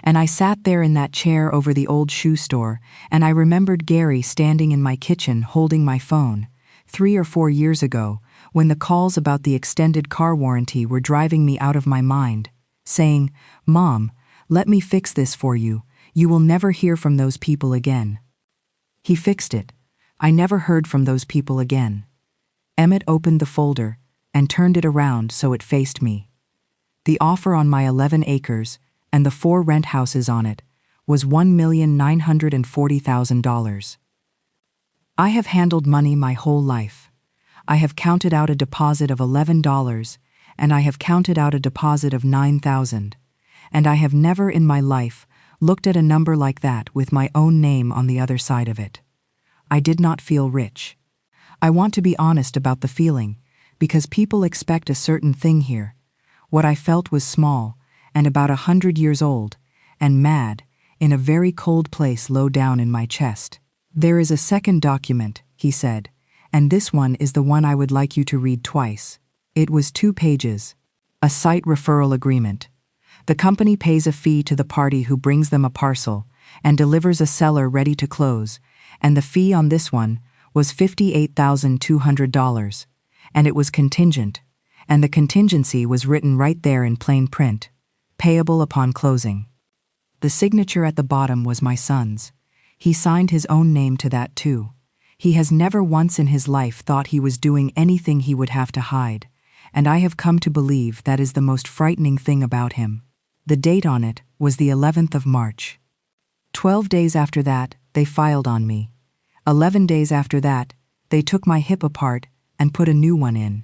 And I sat there in that chair over the old shoe store, and I remembered Gary standing in my kitchen holding my phone, 3 or 4 years ago, when the calls about the extended car warranty were driving me out of my mind, saying, Mom, let me fix this for you. You will never hear from those people again. He fixed it. I never heard from those people again. Emmett opened the folder and turned it around so it faced me. The offer on my 11 acres and the 4 rent houses on it was $1,940,000. I have handled money my whole life. I have counted out a deposit of $11, and I have counted out a deposit of $9,000, and I have never in my life looked at a number like that with my own name on the other side of it. I did not feel rich. I want to be honest about the feeling, because people expect a certain thing here. What I felt was small, and about 100 years old, and mad, in a very cold place low down in my chest. There is a second document, he said, and this one is the one I would like you to read twice. It was 2 pages. A site referral agreement. The company pays a fee to the party who brings them a parcel and delivers a seller ready to close, and the fee on this one was $58,200, and it was contingent, and the contingency was written right there in plain print, payable upon closing. The signature at the bottom was my son's. He signed his own name to that too. He has never once in his life thought he was doing anything he would have to hide, and I have come to believe that is the most frightening thing about him. The date on it was the 11th of March. 12 days after that, they filed on me. 11 days after that, they took my hip apart and put a new one in.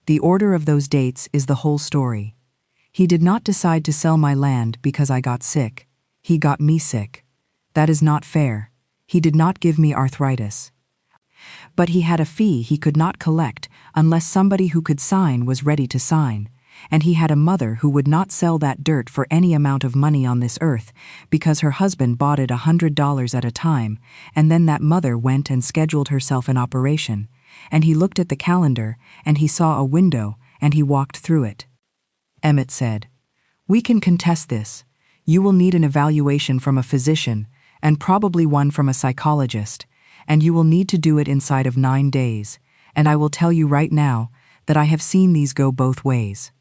The order of those dates is the whole story. He did not decide to sell my land because I got sick. He got me sick. That is not fair. He did not give me arthritis. But he had a fee he could not collect unless somebody who could sign was ready to sign, and he had a mother who would not sell that dirt for any amount of money on this earth because her husband bought it $100 at a time, and then that mother went and scheduled herself an operation, and he looked at the calendar, and he saw a window, and he walked through it. Emmett said, "We can contest this. You will need an evaluation from a physician, and probably one from a psychologist, and you will need to do it inside of 9 days, and I will tell you right now that I have seen these go both ways."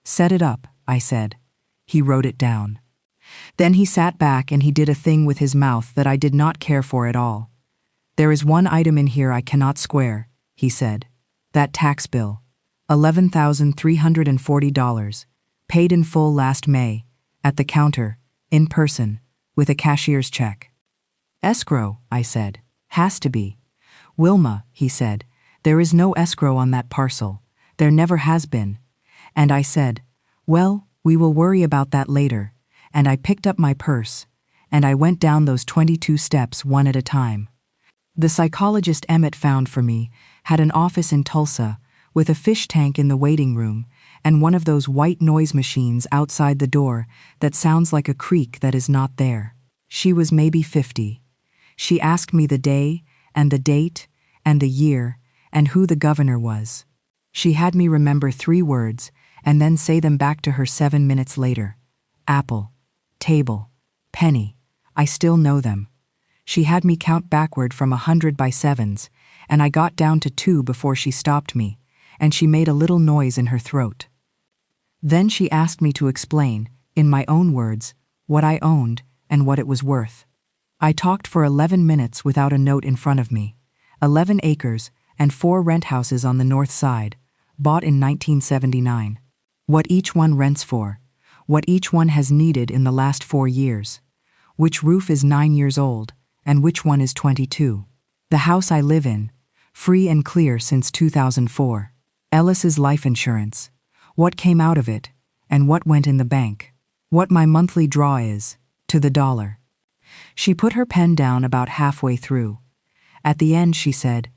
"Set it up," I said. He wrote it down. Then he sat back and he did a thing with his mouth that I did not care for at all. "There is one item in here I cannot square," he said. "That tax bill. $11,340, paid in full last May, at the counter, in person, with a cashier's check. Escrow, I said. Has to be. Wilma, he said, there is no escrow on that parcel. There never has been. And I said, well, we will worry about that later. And I picked up my purse, and I went down those 22 steps one at a time. The psychologist Emmett found for me had an office in Tulsa with a fish tank in the waiting room and one of those white noise machines outside the door that sounds like a creak that is not there. She was maybe 50. She asked me the day and the date and the year and who the governor was. She had me remember 3 words and then say them back to her 7 minutes later. Apple, table, penny. I still know them. She had me count backward from 100 by 7s, and I got down to 2 before she stopped me, and she made a little noise in her throat. Then she asked me to explain, in my own words, what I owned and what it was worth. I talked for 11 minutes without a note in front of me. 11 acres and 4 rent houses on the north side, bought in 1979. What each one rents for, what each one has needed in the last 4 years, which roof is 9 years old, and which one is 22. The house I live in, free and clear since 2004. Ellis's life insurance, what came out of it, and what went in the bank. What my monthly draw is, to the dollar. She put her pen down about halfway through. At the end she said,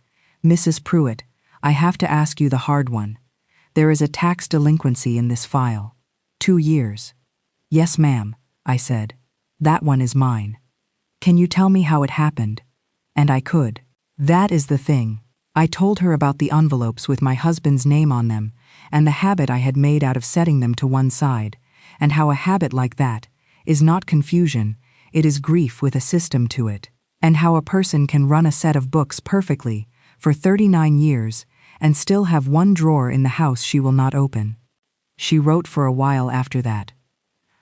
Mrs. Pruitt, I have to ask you the hard one. There is a tax delinquency in this file. 2 years. Yes, ma'am, I said. That one is mine. Can you tell me how it happened? And I could. That is the thing. I told her about the envelopes with my husband's name on them, and the habit I had made out of setting them to one side, and how a habit like that is not confusion, it is grief with a system to it, and how a person can run a set of books perfectly for 39 years and still have one drawer in the house she will not open. She wrote for a while after that.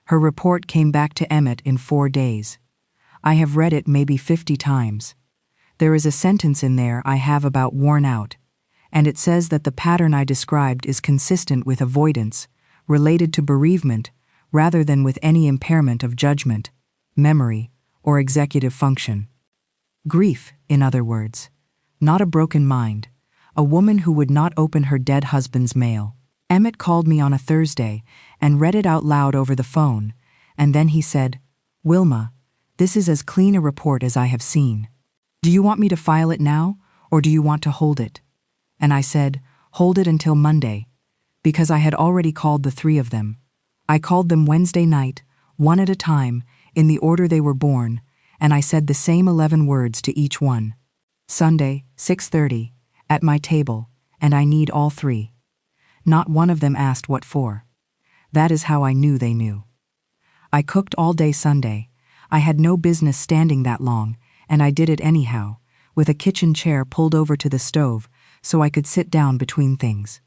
Her report came back to Emmett in 4 days. I have read it maybe 50 times. There is a sentence in there I have about worn out, and it says that the pattern I described is consistent with avoidance, related to bereavement, rather than with any impairment of judgment, memory, or executive function. Grief, in other words. Not a broken mind. A woman who would not open her dead husband's mail. Emmett called me on a Thursday and read it out loud over the phone, and then he said, Wilma, this is as clean a report as I have seen. Do you want me to file it now, or do you want to hold it? And I said, hold it until Monday, because I had already called the 3 of them. I called them Wednesday night, one at a time, in the order they were born, and I said the same 11 words to each one. Sunday, 6:30, at my table, and I need all 3. Not one of them asked what for. That is how I knew they knew. I cooked all day Sunday. I had no business standing that long, and I did it anyhow, with a kitchen chair pulled over to the stove so I could sit down between things.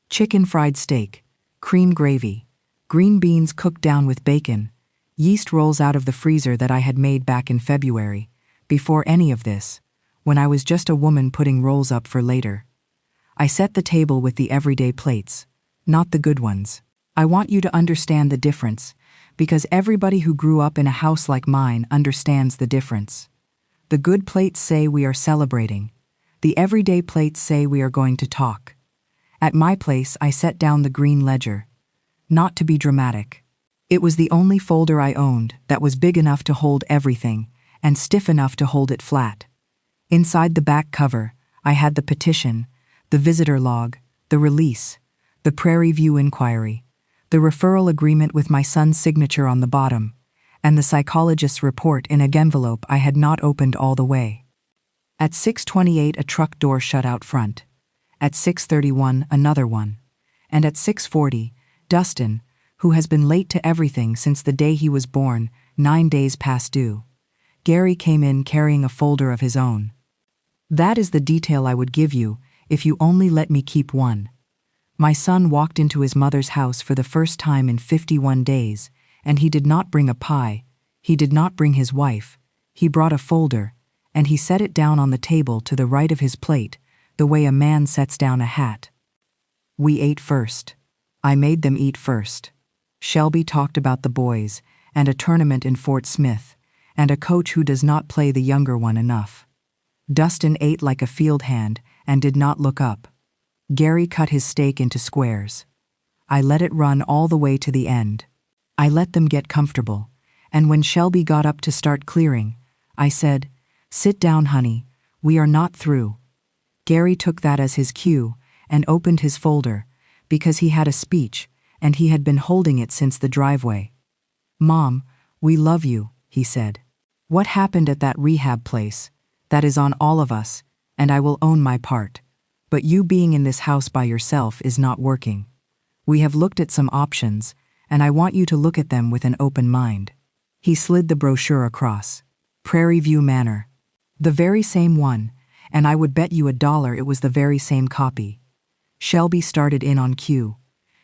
Chicken fried steak, cream gravy, green beans cooked down with bacon, yeast rolls out of the freezer that I had made back in February, before any of this, when I was just a woman putting rolls up for later. I set the table with the everyday plates, not the good ones. I want you to understand the difference, because everybody who grew up in a house like mine understands the difference. The good plates say we are celebrating. The everyday plates say we are going to talk. At my place, I set down the green ledger. Not to be dramatic. It was the only folder I owned that was big enough to hold everything and stiff enough to hold it flat. Inside the back cover, I had the petition, the visitor log, the release, the Prairie View inquiry, the referral agreement with my son's signature on the bottom, and the psychologist's report in an envelope I had not opened all the way. At 6:28, a truck door shut out front. At 6:31, another one. And at 6:40, Dustin, who has been late to everything since the day he was born, 9 days past due. Gary came in carrying a folder of his own. That is the detail I would give you if you only let me keep one. My son walked into his mother's house for the first time in 51 days, and he did not bring a pie, he did not bring his wife, he brought a folder, and he set it down on the table to the right of his plate, the way a man sets down a hat. We ate first. I made them eat first. Shelby talked about the boys and a tournament in Fort Smith, and a coach who does not play the younger one enough. Dustin ate like a field hand and did not look up. Gary cut his steak into squares. I let it run all the way to the end. I let them get comfortable, and when Shelby got up to start clearing, I said, "Sit down, honey, we are not through." Gary took that as his cue and opened his folder, because he had a speech, and he had been holding it since the driveway. "Mom, we love you," he said. "What happened at that rehab place, that is on all of us, and I will own my part. But you being in this house by yourself is not working. We have looked at some options, and I want you to look at them with an open mind." He slid the brochure across. Prairie View Manor. The very same one, and I would bet you $1 it was the very same copy. Shelby started in on cue.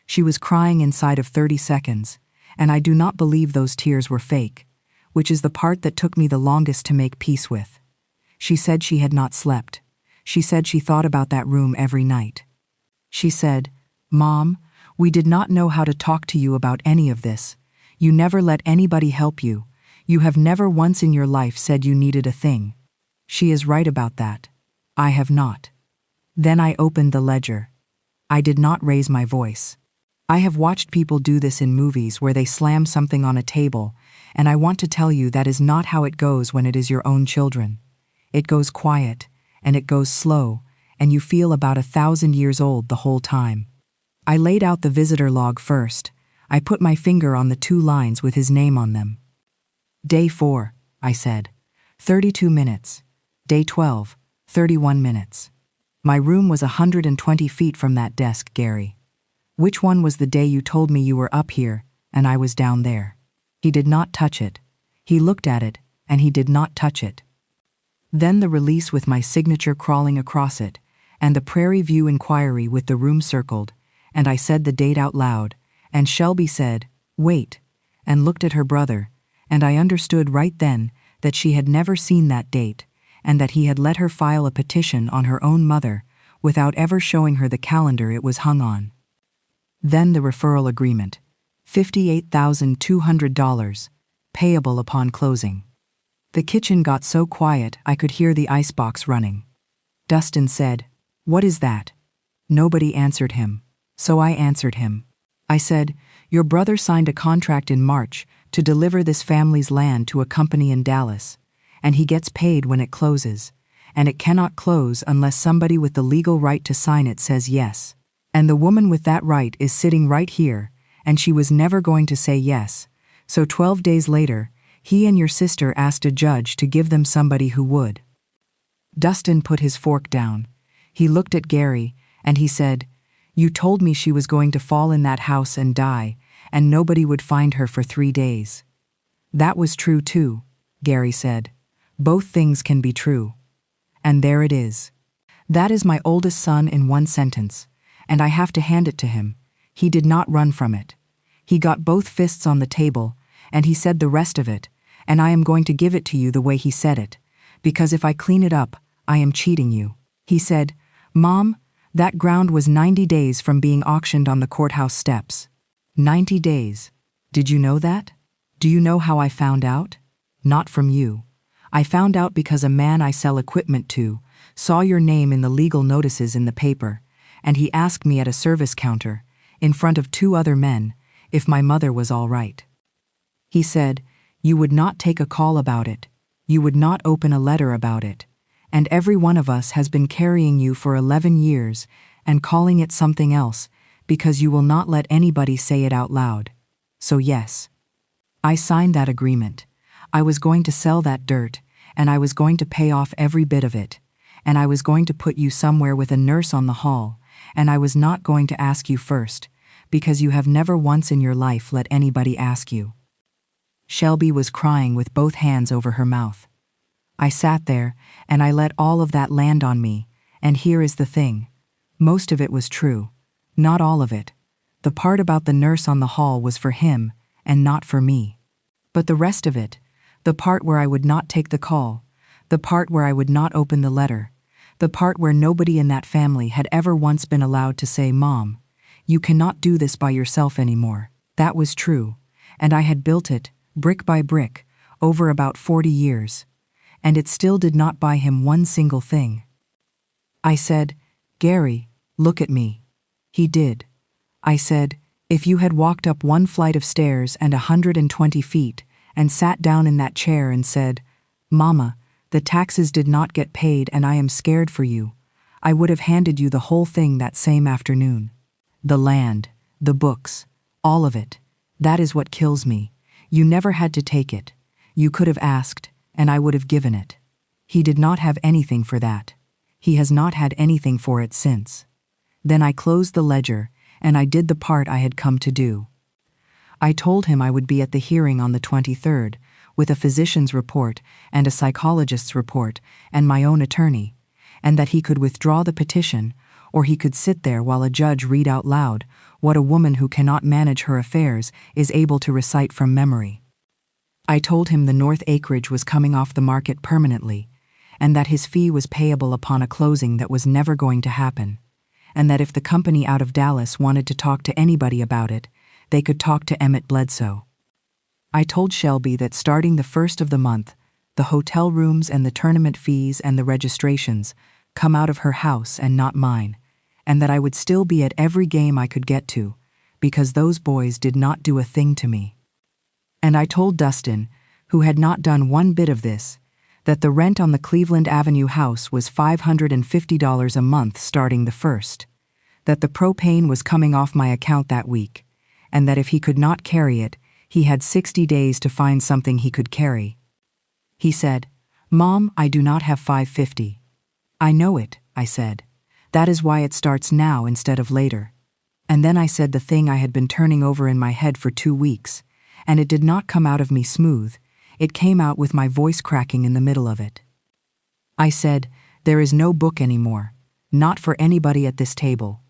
She was crying inside of 30 seconds, and I do not believe those tears were fake, which is the part that took me the longest to make peace with. She said she had not slept. She said she thought about that room every night. She said, "Mom, we did not know how to talk to you about any of this. You never let anybody help you. You have never once in your life said you needed a thing." She is right about that. I have not. Then I opened the ledger. I did not raise my voice. I have watched people do this in movies where they slam something on a table, and I want to tell you that is not how it goes when it is your own children. It goes quiet, and it goes slow, and you feel about 1,000 years old the whole time. I laid out the visitor log first. I put my finger on the 2 lines with his name on them. Day 4, I said. 32 minutes. Day 12, 31 minutes. My room was 120 feet from that desk, Gary. Which one was the day you told me you were up here, and I was down there? He did not touch it. He looked at it, and he did not touch it. Then the release with my signature crawling across it, and the Prairie View inquiry with the room circled, and I said the date out loud, and Shelby said, "Wait," and looked at her brother, and I understood right then that she had never seen that date, and that he had let her file a petition on her own mother without ever showing her the calendar it was hung on. Then the referral agreement, $58,200, payable upon closing. The kitchen got so quiet I could hear the icebox running. Dustin said, "What is that?" Nobody answered him, so I answered him. I said, "Your brother signed a contract in March to deliver this family's land to a company in Dallas, and he gets paid when it closes, and it cannot close unless somebody with the legal right to sign it says yes. And the woman with that right is sitting right here, and she was never going to say yes, so 12 days later, he and your sister asked a judge to give them somebody who would." Dustin put his fork down. He looked at Gary, and he said, "You told me she was going to fall in that house and die, and nobody would find her for 3 days. "That was true too," Gary said. "Both things can be true. And there it is. That is my oldest son in one sentence, and I have to hand it to him. He did not run from it. He got both fists on the table, and he said the rest of it, and I am going to give it to you the way he said it, because if I clean it up, I am cheating you. He said, 'Mom, that ground was 90 days from being auctioned on the courthouse steps.' 90 days. Did you know that? Do you know how I found out? Not from you. I found out because a man I sell equipment to saw your name in the legal notices in the paper, and he asked me at a service counter, in front of 2 other men, if my mother was all right. He said, 'You would not take a call about it. You would not open a letter about it. And every one of us has been carrying you for 11 years and calling it something else because you will not let anybody say it out loud. So yes.' I signed that agreement. I was going to sell that dirt, and I was going to pay off every bit of it, and I was going to put you somewhere with a nurse on the hall, and I was not going to ask you first, because you have never once in your life let anybody ask you." Shelby was crying with both hands over her mouth. I sat there, and I let all of that land on me, and here is the thing. Most of it was true. Not all of it. The part about the nurse on the hall was for him, and not for me. But the rest of it, the part where I would not take the call, the part where I would not open the letter, the part where nobody in that family had ever once been allowed to say, "Mom, you cannot do this by yourself anymore," that was true, and I had built it, brick by brick, over about 40 years, and it still did not buy him one single thing. I said, "Gary, look at me." He did. I said, "If you had walked up one flight of stairs and 120 feet and sat down in that chair and said, 'Mama, the taxes did not get paid and I am scared for you,' I would have handed you the whole thing that same afternoon. The land, the books, all of it. That is what kills me. You never had to take it. You could have asked, and I would have given it." He did not have anything for that. He has not had anything for it since. Then I closed the ledger, and I did the part I had come to do. I told him I would be at the hearing on the 23rd, with a physician's report and a psychologist's report and my own attorney, and that he could withdraw the petition, or he could sit there while a judge read out loud what a woman who cannot manage her affairs is able to recite from memory. I told him the North acreage was coming off the market permanently, and that his fee was payable upon a closing that was never going to happen, and that if the company out of Dallas wanted to talk to anybody about it, they could talk to Emmett Bledsoe. I told Shelby that starting the 1st of the month, the hotel rooms and the tournament fees and the registrations come out of her house and not mine, and that I would still be at every game I could get to, because those boys did not do a thing to me. And I told Dustin, who had not done one bit of this, that the rent on the Cleveland Avenue house was $550 a month starting the 1st, that the propane was coming off my account that week, and that if he could not carry it, he had 60 days to find something he could carry. He said, "Mom, I do not have $550. "I know it," I said. "That is why it starts now instead of later." And then I said the thing I had been turning over in my head for 2 weeks, and it did not come out of me smooth. It came out with my voice cracking in the middle of it. I said, "There is no book anymore, not for anybody at this table.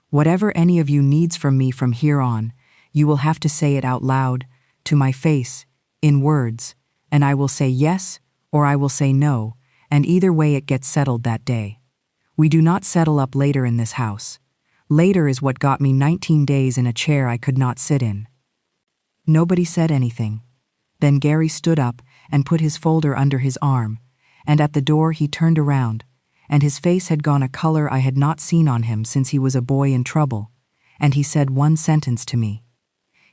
Whatever any of you needs from me from here on, you will have to say it out loud, to my face, in words, and I will say yes or I will say no, and either way it gets settled that day. We do not settle up later in this house. Later is what got me 19 days in a chair I could not sit in." Nobody said anything. Then Gary stood up and put his folder under his arm, and at the door he turned around, and his face had gone a color I had not seen on him since he was a boy in trouble, and he said one sentence to me.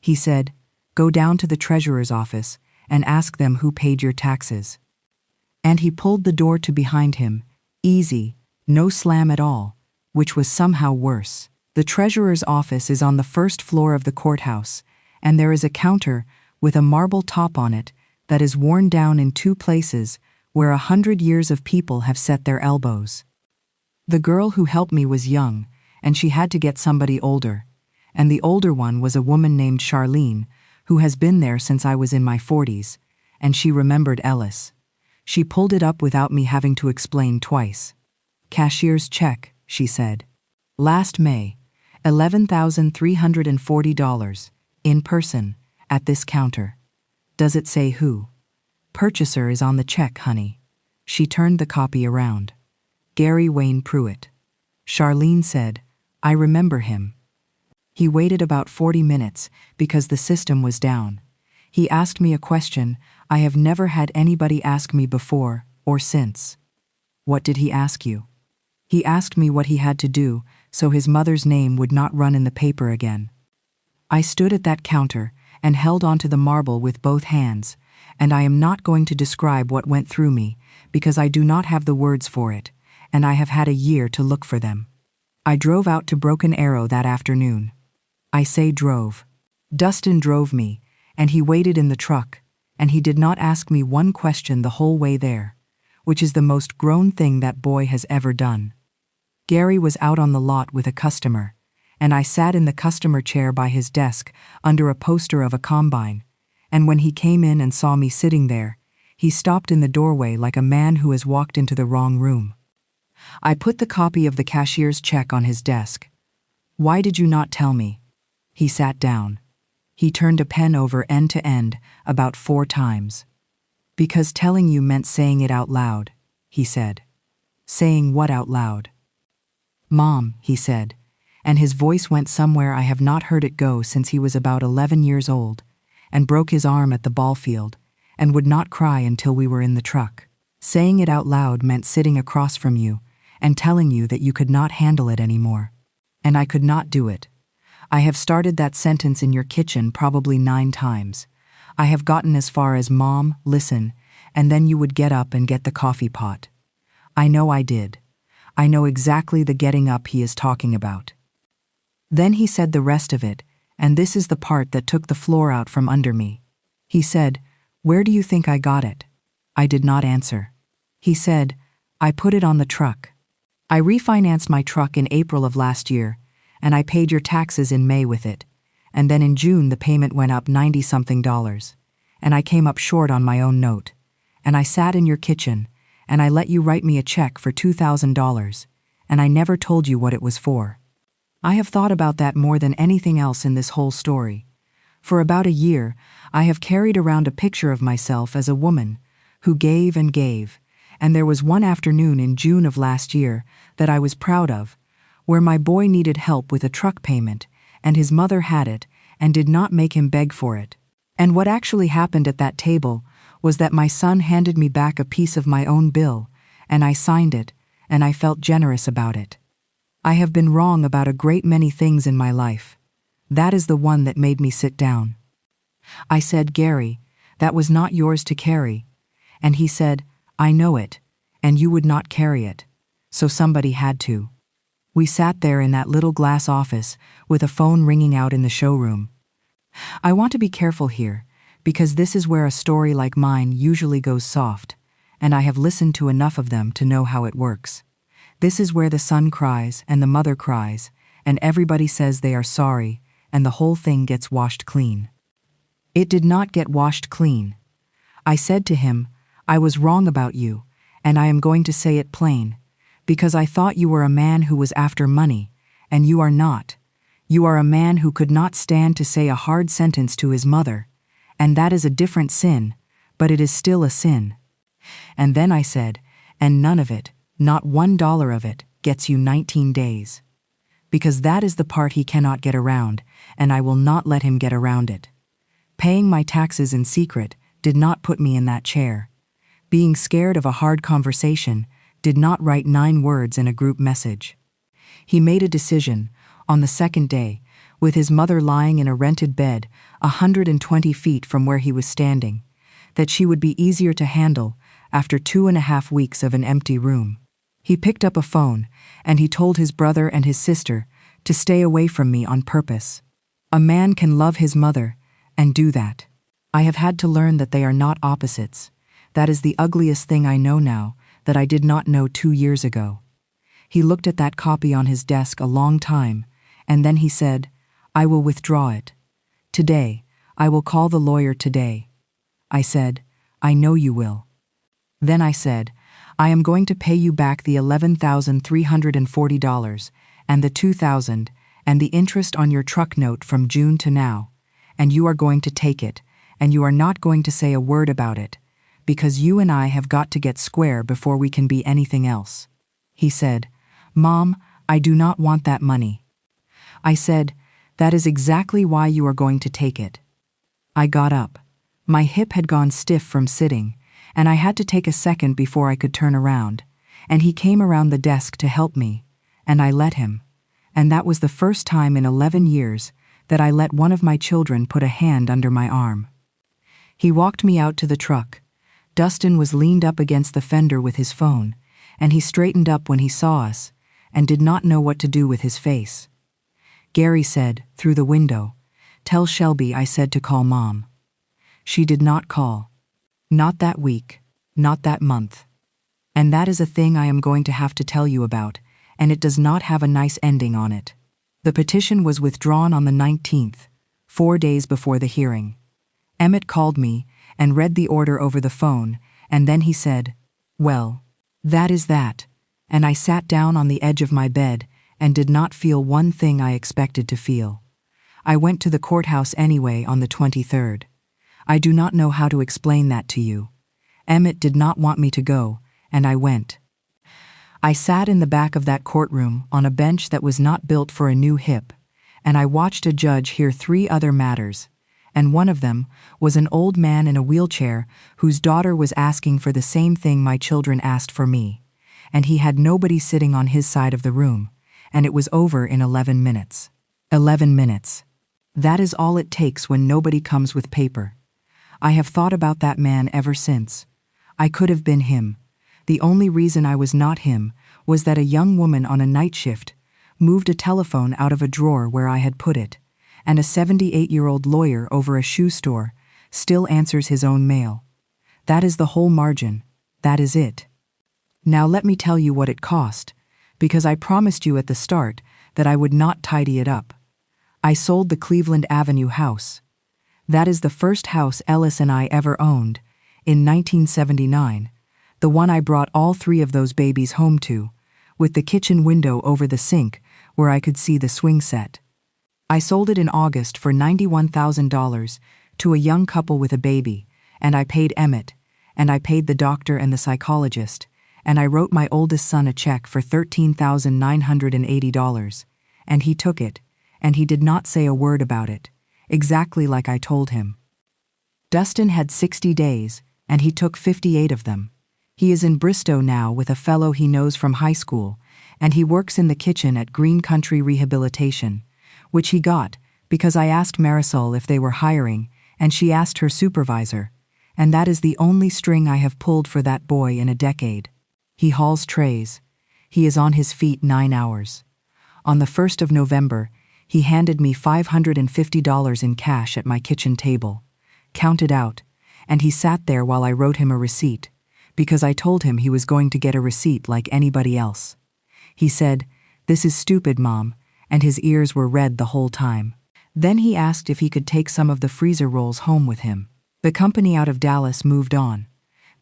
He said, "Go down to the treasurer's office and ask them who paid your taxes." And he pulled the door to behind him, easy, no slam at all, which was somehow worse. The treasurer's office is on the 1st floor of the courthouse, and there is a counter with a marble top on it that is worn down in 2 places where 100 years of people have set their elbows. The girl who helped me was young, and she had to get somebody older, and the older one was a woman named Charlene, who has been there since I was in my 40s, and she remembered Ellis. She pulled it up without me having to explain twice. "Cashier's check," she said. "Last May, $11,340, in person, at this counter. Does it say who? Purchaser is on the check, honey." She turned the copy around. "Gary Wayne Pruitt." Charlene said, "I remember him. He waited about 40 minutes because the system was down. He asked me a question I have never had anybody ask me before or since." "What did he ask you?" "He asked me what he had to do so his mother's name would not run in the paper again." I stood at that counter and held onto the marble with both hands, and I am not going to describe what went through me because I do not have the words for it, and I have had a year to look for them. I drove out to Broken Arrow that afternoon. I say drove. Dustin drove me, and he waited in the truck, and he did not ask me one question the whole way there, which is the most grown thing that boy has ever done. Gary was out on the lot with a customer, and I sat in the customer chair by his desk under a poster of a combine, and when he came in and saw me sitting there, he stopped in the doorway like a man who has walked into the wrong room. I put the copy of the cashier's check on his desk. "Why did you not tell me?" He sat down. He turned a pen over end to end about 4 times. "Because telling you meant saying it out loud," he said. "Saying what out loud?" "Mom," he said, and his voice went somewhere I have not heard it go since he was about 11 years old, and broke his arm at the ball field, and would not cry until we were in the truck. Saying it out loud meant sitting across from you and telling you that you could not handle it anymore. And I could not do it. I have started that sentence in your kitchen probably 9 times. I have gotten as far as "Mom, listen," and then you would get up and get the coffee pot. I know I did. I know exactly the getting up he is talking about. Then he said the rest of it, and this is the part that took the floor out from under me. He said, "Where do you think I got it?" I did not answer. He said, "I put it on the truck. I refinanced my truck in April of last year, and I paid your taxes in May with it, and then in June the payment went up $90-something, and I came up short on my own note, and I sat in your kitchen, and I let you write me a check for $2,000, and I never told you what it was for. I have thought about that more than anything else in this whole story. For about a year, I have carried around a picture of myself as a woman who gave and gave, and there was one afternoon in June of last year that I was proud of, where my boy needed help with a truck payment, and his mother had it and did not make him beg for it. And what actually happened at that table was that my son handed me back a piece of my own bill, and I signed it, and I felt generous about it. I have been wrong about a great many things in my life. That is the one that made me sit down. I said, "Gary, that was not yours to carry." And he said, "I know it, and you would not carry it, so somebody had to." We sat there in that little glass office with a phone ringing out in the showroom. I want to be careful here, because this is where a story like mine usually goes soft, and I have listened to enough of them to know how it works. This is where the son cries and the mother cries, and everybody says they are sorry, and the whole thing gets washed clean. It did not get washed clean. I said to him, "I was wrong about you, and I am going to say it plain, because I thought you were a man who was after money, and you are not. You are a man who could not stand to say a hard sentence to his mother, and that is a different sin, but it is still a sin." And then I said, "And none of it, not $1 of it, gets you 19 days. Because that is the part he cannot get around, and I will not let him get around it. Paying my taxes in secret did not put me in that chair. Being scared of a hard conversation did not write 9 words in a group message." He made a decision, on the second day, with his mother lying in a rented bed 120 feet from where he was standing, that she would be easier to handle after 2.5 weeks of an empty room. He picked up a phone, and he told his brother and his sister to stay away from me on purpose. A man can love his mother and do that. I have had to learn that they are not opposites. That is the ugliest thing I know now that I did not know 2 years ago. He looked at that copy on his desk a long time, and then he said, "I will withdraw it. Today, I will call the lawyer today." I said, "I know you will." Then I said, "I am going to pay you back the $11,340 and the $2,000 and the interest on your truck note from June to now, and you are going to take it, and you are not going to say a word about it, because you and I have got to get square before we can be anything else." He said, "Mom, I do not want that money." I said, "That is exactly why you are going to take it." I got up. My hip had gone stiff from sitting, and I had to take a second before I could turn around, and he came around the desk to help me, and I let him. And that was the first time in 11 years that I let one of my children put a hand under my arm. He walked me out to the truck. Dustin was leaned up against the fender with his phone, and he straightened up when he saw us, and did not know what to do with his face. Gary said, through the window, "Tell Shelby I said to call Mom." She did not call. Not that week, not that month. And that is a thing I am going to have to tell you about, and it does not have a nice ending on it. The petition was withdrawn on the 19th, 4 days before the hearing. Emmett called me and read the order over the phone, and then he said, "Well, that is that," and I sat down on the edge of my bed and did not feel one thing I expected to feel. I went to the courthouse anyway on the 23rd. I do not know how to explain that to you. Emmett did not want me to go, and I went. I sat in the back of that courtroom on a bench that was not built for a new hip, and I watched a judge hear 3 other matters, and one of them was an old man in a wheelchair whose daughter was asking for the same thing my children asked for me, and he had nobody sitting on his side of the room, and it was over in 11 minutes. 11 minutes. That is all it takes when nobody comes with paper. I have thought about that man ever since. I could have been him. The only reason I was not him was that a young woman on a night shift moved a telephone out of a drawer where I had put it, and a 78-year-old lawyer over a shoe store still answers his own mail. That is the whole margin. That is it. Now let me tell you what it cost, because I promised you at the start that I would not tidy it up. I sold the Cleveland Avenue house. That is the first house Ellis and I ever owned, in 1979, the one I brought all 3 of those babies home to, with the kitchen window over the sink where I could see the swing set. I sold it in August for $91,000 to a young couple with a baby, and I paid Emmett, and I paid the doctor and the psychologist, and I wrote my oldest son a check for $13,980, and he took it, and he did not say a word about it, exactly like I told him. Dustin had 60 days, and he took 58 of them. He is in Bristow now with a fellow he knows from high school, and he works in the kitchen at Green Country Rehabilitation, which he got because I asked Marisol if they were hiring, and she asked her supervisor, and that is the only string I have pulled for that boy in a decade. He hauls trays. He is on his feet 9 hours. On the 1st of November, he handed me $550 in cash at my kitchen table, counted out, and he sat there while I wrote him a receipt, because I told him he was going to get a receipt like anybody else. He said, "This is stupid, Mom," and his ears were red the whole time. Then he asked if he could take some of the freezer rolls home with him. The company out of Dallas moved on.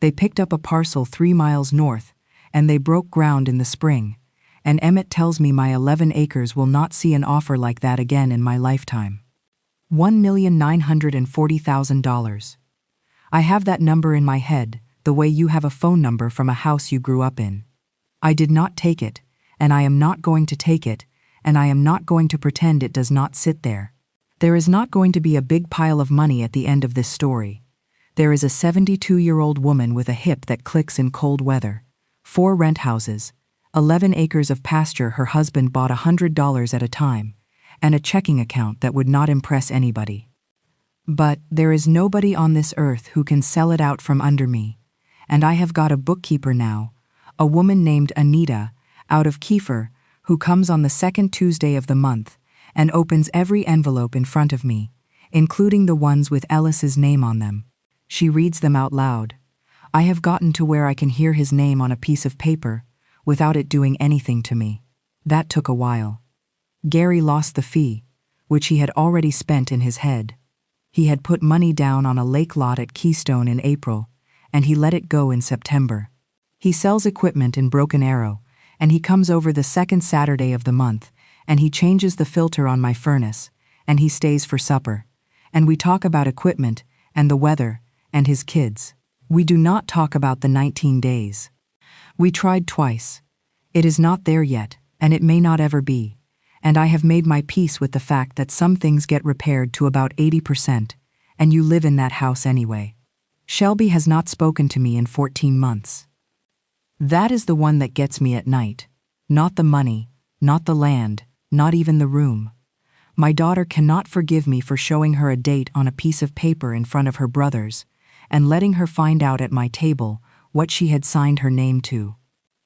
They picked up a parcel 3 miles north, and they broke ground in the spring, and Emmett tells me my 11 acres will not see an offer like that again in my lifetime. $1,940,000. I have that number in my head, the way you have a phone number from a house you grew up in. I did not take it, and I am not going to take it, and I am not going to pretend it does not sit there. There is not going to be a big pile of money at the end of this story. There is a 72-year-old woman with a hip that clicks in cold weather, 4 rent houses, 11 acres of pasture her husband bought $100 at a time, and a checking account that would not impress anybody. But there is nobody on this earth who can sell it out from under me, and I have got a bookkeeper now, a woman named Anita, out of Kiefer, who comes on the 2nd Tuesday of the month and opens every envelope in front of me, including the ones with Ellis's name on them. She reads them out loud. I have gotten to where I can hear his name on a piece of paper, without it doing anything to me. That took a while. Gary lost the fee, which he had already spent in his head. He had put money down on a lake lot at Keystone in April, and he let it go in September. He sells equipment in Broken Arrow, and he comes over the 2nd Saturday of the month, and he changes the filter on my furnace, and he stays for supper, and we talk about equipment and the weather and his kids. We do not talk about the 19 days. We tried twice. It is not there yet, and it may not ever be, and I have made my peace with the fact that some things get repaired to about 80%, and you live in that house anyway. Shelby has not spoken to me in 14 months. That is the one that gets me at night. Not the money, not the land, not even the room. My daughter cannot forgive me for showing her a date on a piece of paper in front of her brothers, and letting her find out at my table what she had signed her name to.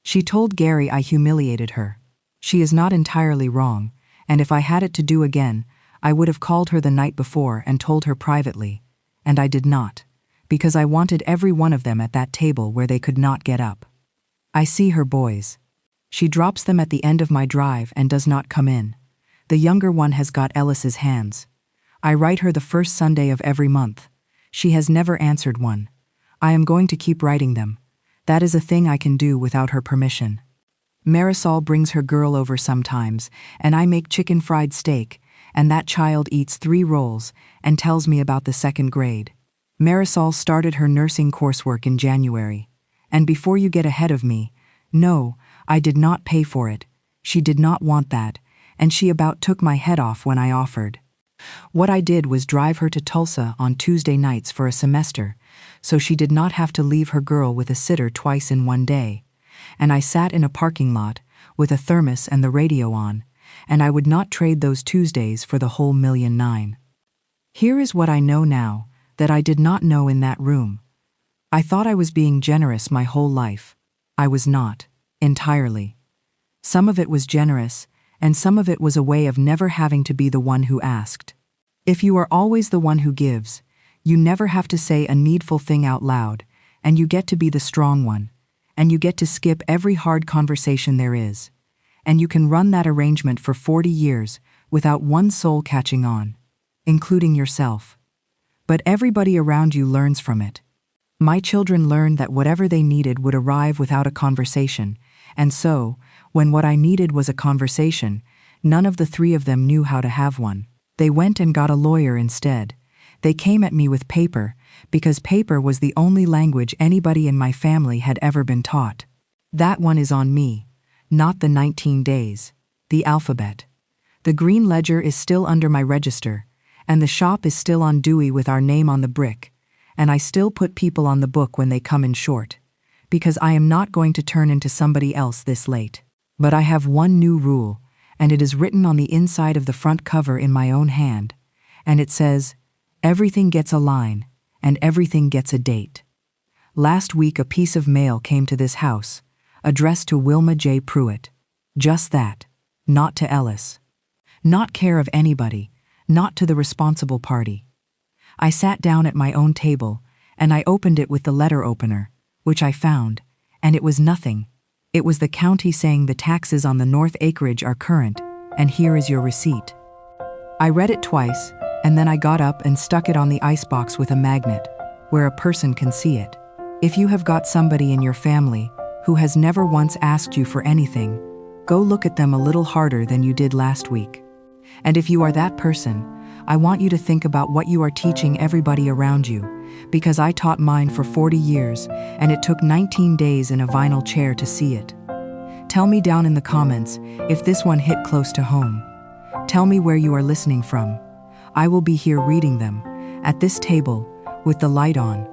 She told Gary I humiliated her. She is not entirely wrong, and if I had it to do again, I would have called her the night before and told her privately, and I did not, because I wanted every one of them at that table where they could not get up. I see her boys. She drops them at the end of my drive and does not come in. The younger one has got Ellis's hands. I write her the first Sunday of every month. She has never answered one. I am going to keep writing them. That is a thing I can do without her permission. Marisol brings her girl over sometimes, and I make chicken fried steak, and that child eats 3 rolls and tells me about the 2nd grade. Marisol started her nursing coursework in January, and before you get ahead of me, no, I did not pay for it. She did not want that, and she about took my head off when I offered. What I did was drive her to Tulsa on Tuesday nights for a semester, so she did not have to leave her girl with a sitter twice in one day. And I sat in a parking lot with a thermos and the radio on, and I would not trade those Tuesdays for the whole $1,000,009. Here is what I know now that I did not know in that room. I thought I was being generous my whole life. I was not, entirely. Some of it was generous, and some of it was a way of never having to be the one who asked. If you are always the one who gives, you never have to say a needful thing out loud, and you get to be the strong one, and you get to skip every hard conversation there is, and you can run that arrangement for 40 years without one soul catching on, including yourself. But everybody around you learns from it. My children learned that whatever they needed would arrive without a conversation, and so, when what I needed was a conversation, none of the three of them knew how to have one. They went and got a lawyer instead. They came at me with paper, because paper was the only language anybody in my family had ever been taught. That one is on me, not the 19 days, the alphabet. The green ledger is still under my register, and the shop is still on Dewey with our name on the brick, and I still put people on the book when they come in short, because I am not going to turn into somebody else this late. But I have one new rule, and it is written on the inside of the front cover in my own hand, and it says, everything gets a line, and everything gets a date. Last week a piece of mail came to this house, addressed to Wilma J. Pruitt. Just that, not to Ellis. Not care of anybody, not to the responsible party. I sat down at my own table, and I opened it with the letter opener, which I found, and it was nothing. It was the county saying the taxes on the north acreage are current, and here is your receipt. I read it twice, and then I got up and stuck it on the icebox with a magnet, where a person can see it. If you have got somebody in your family who has never once asked you for anything, go look at them a little harder than you did last week. And if you are that person, I want you to think about what you are teaching everybody around you, because I taught mine for 40 years, and it took 19 days in a vinyl chair to see it. Tell me down in the comments if this one hit close to home. Tell me where you are listening from. I will be here reading them, at this table, with the light on,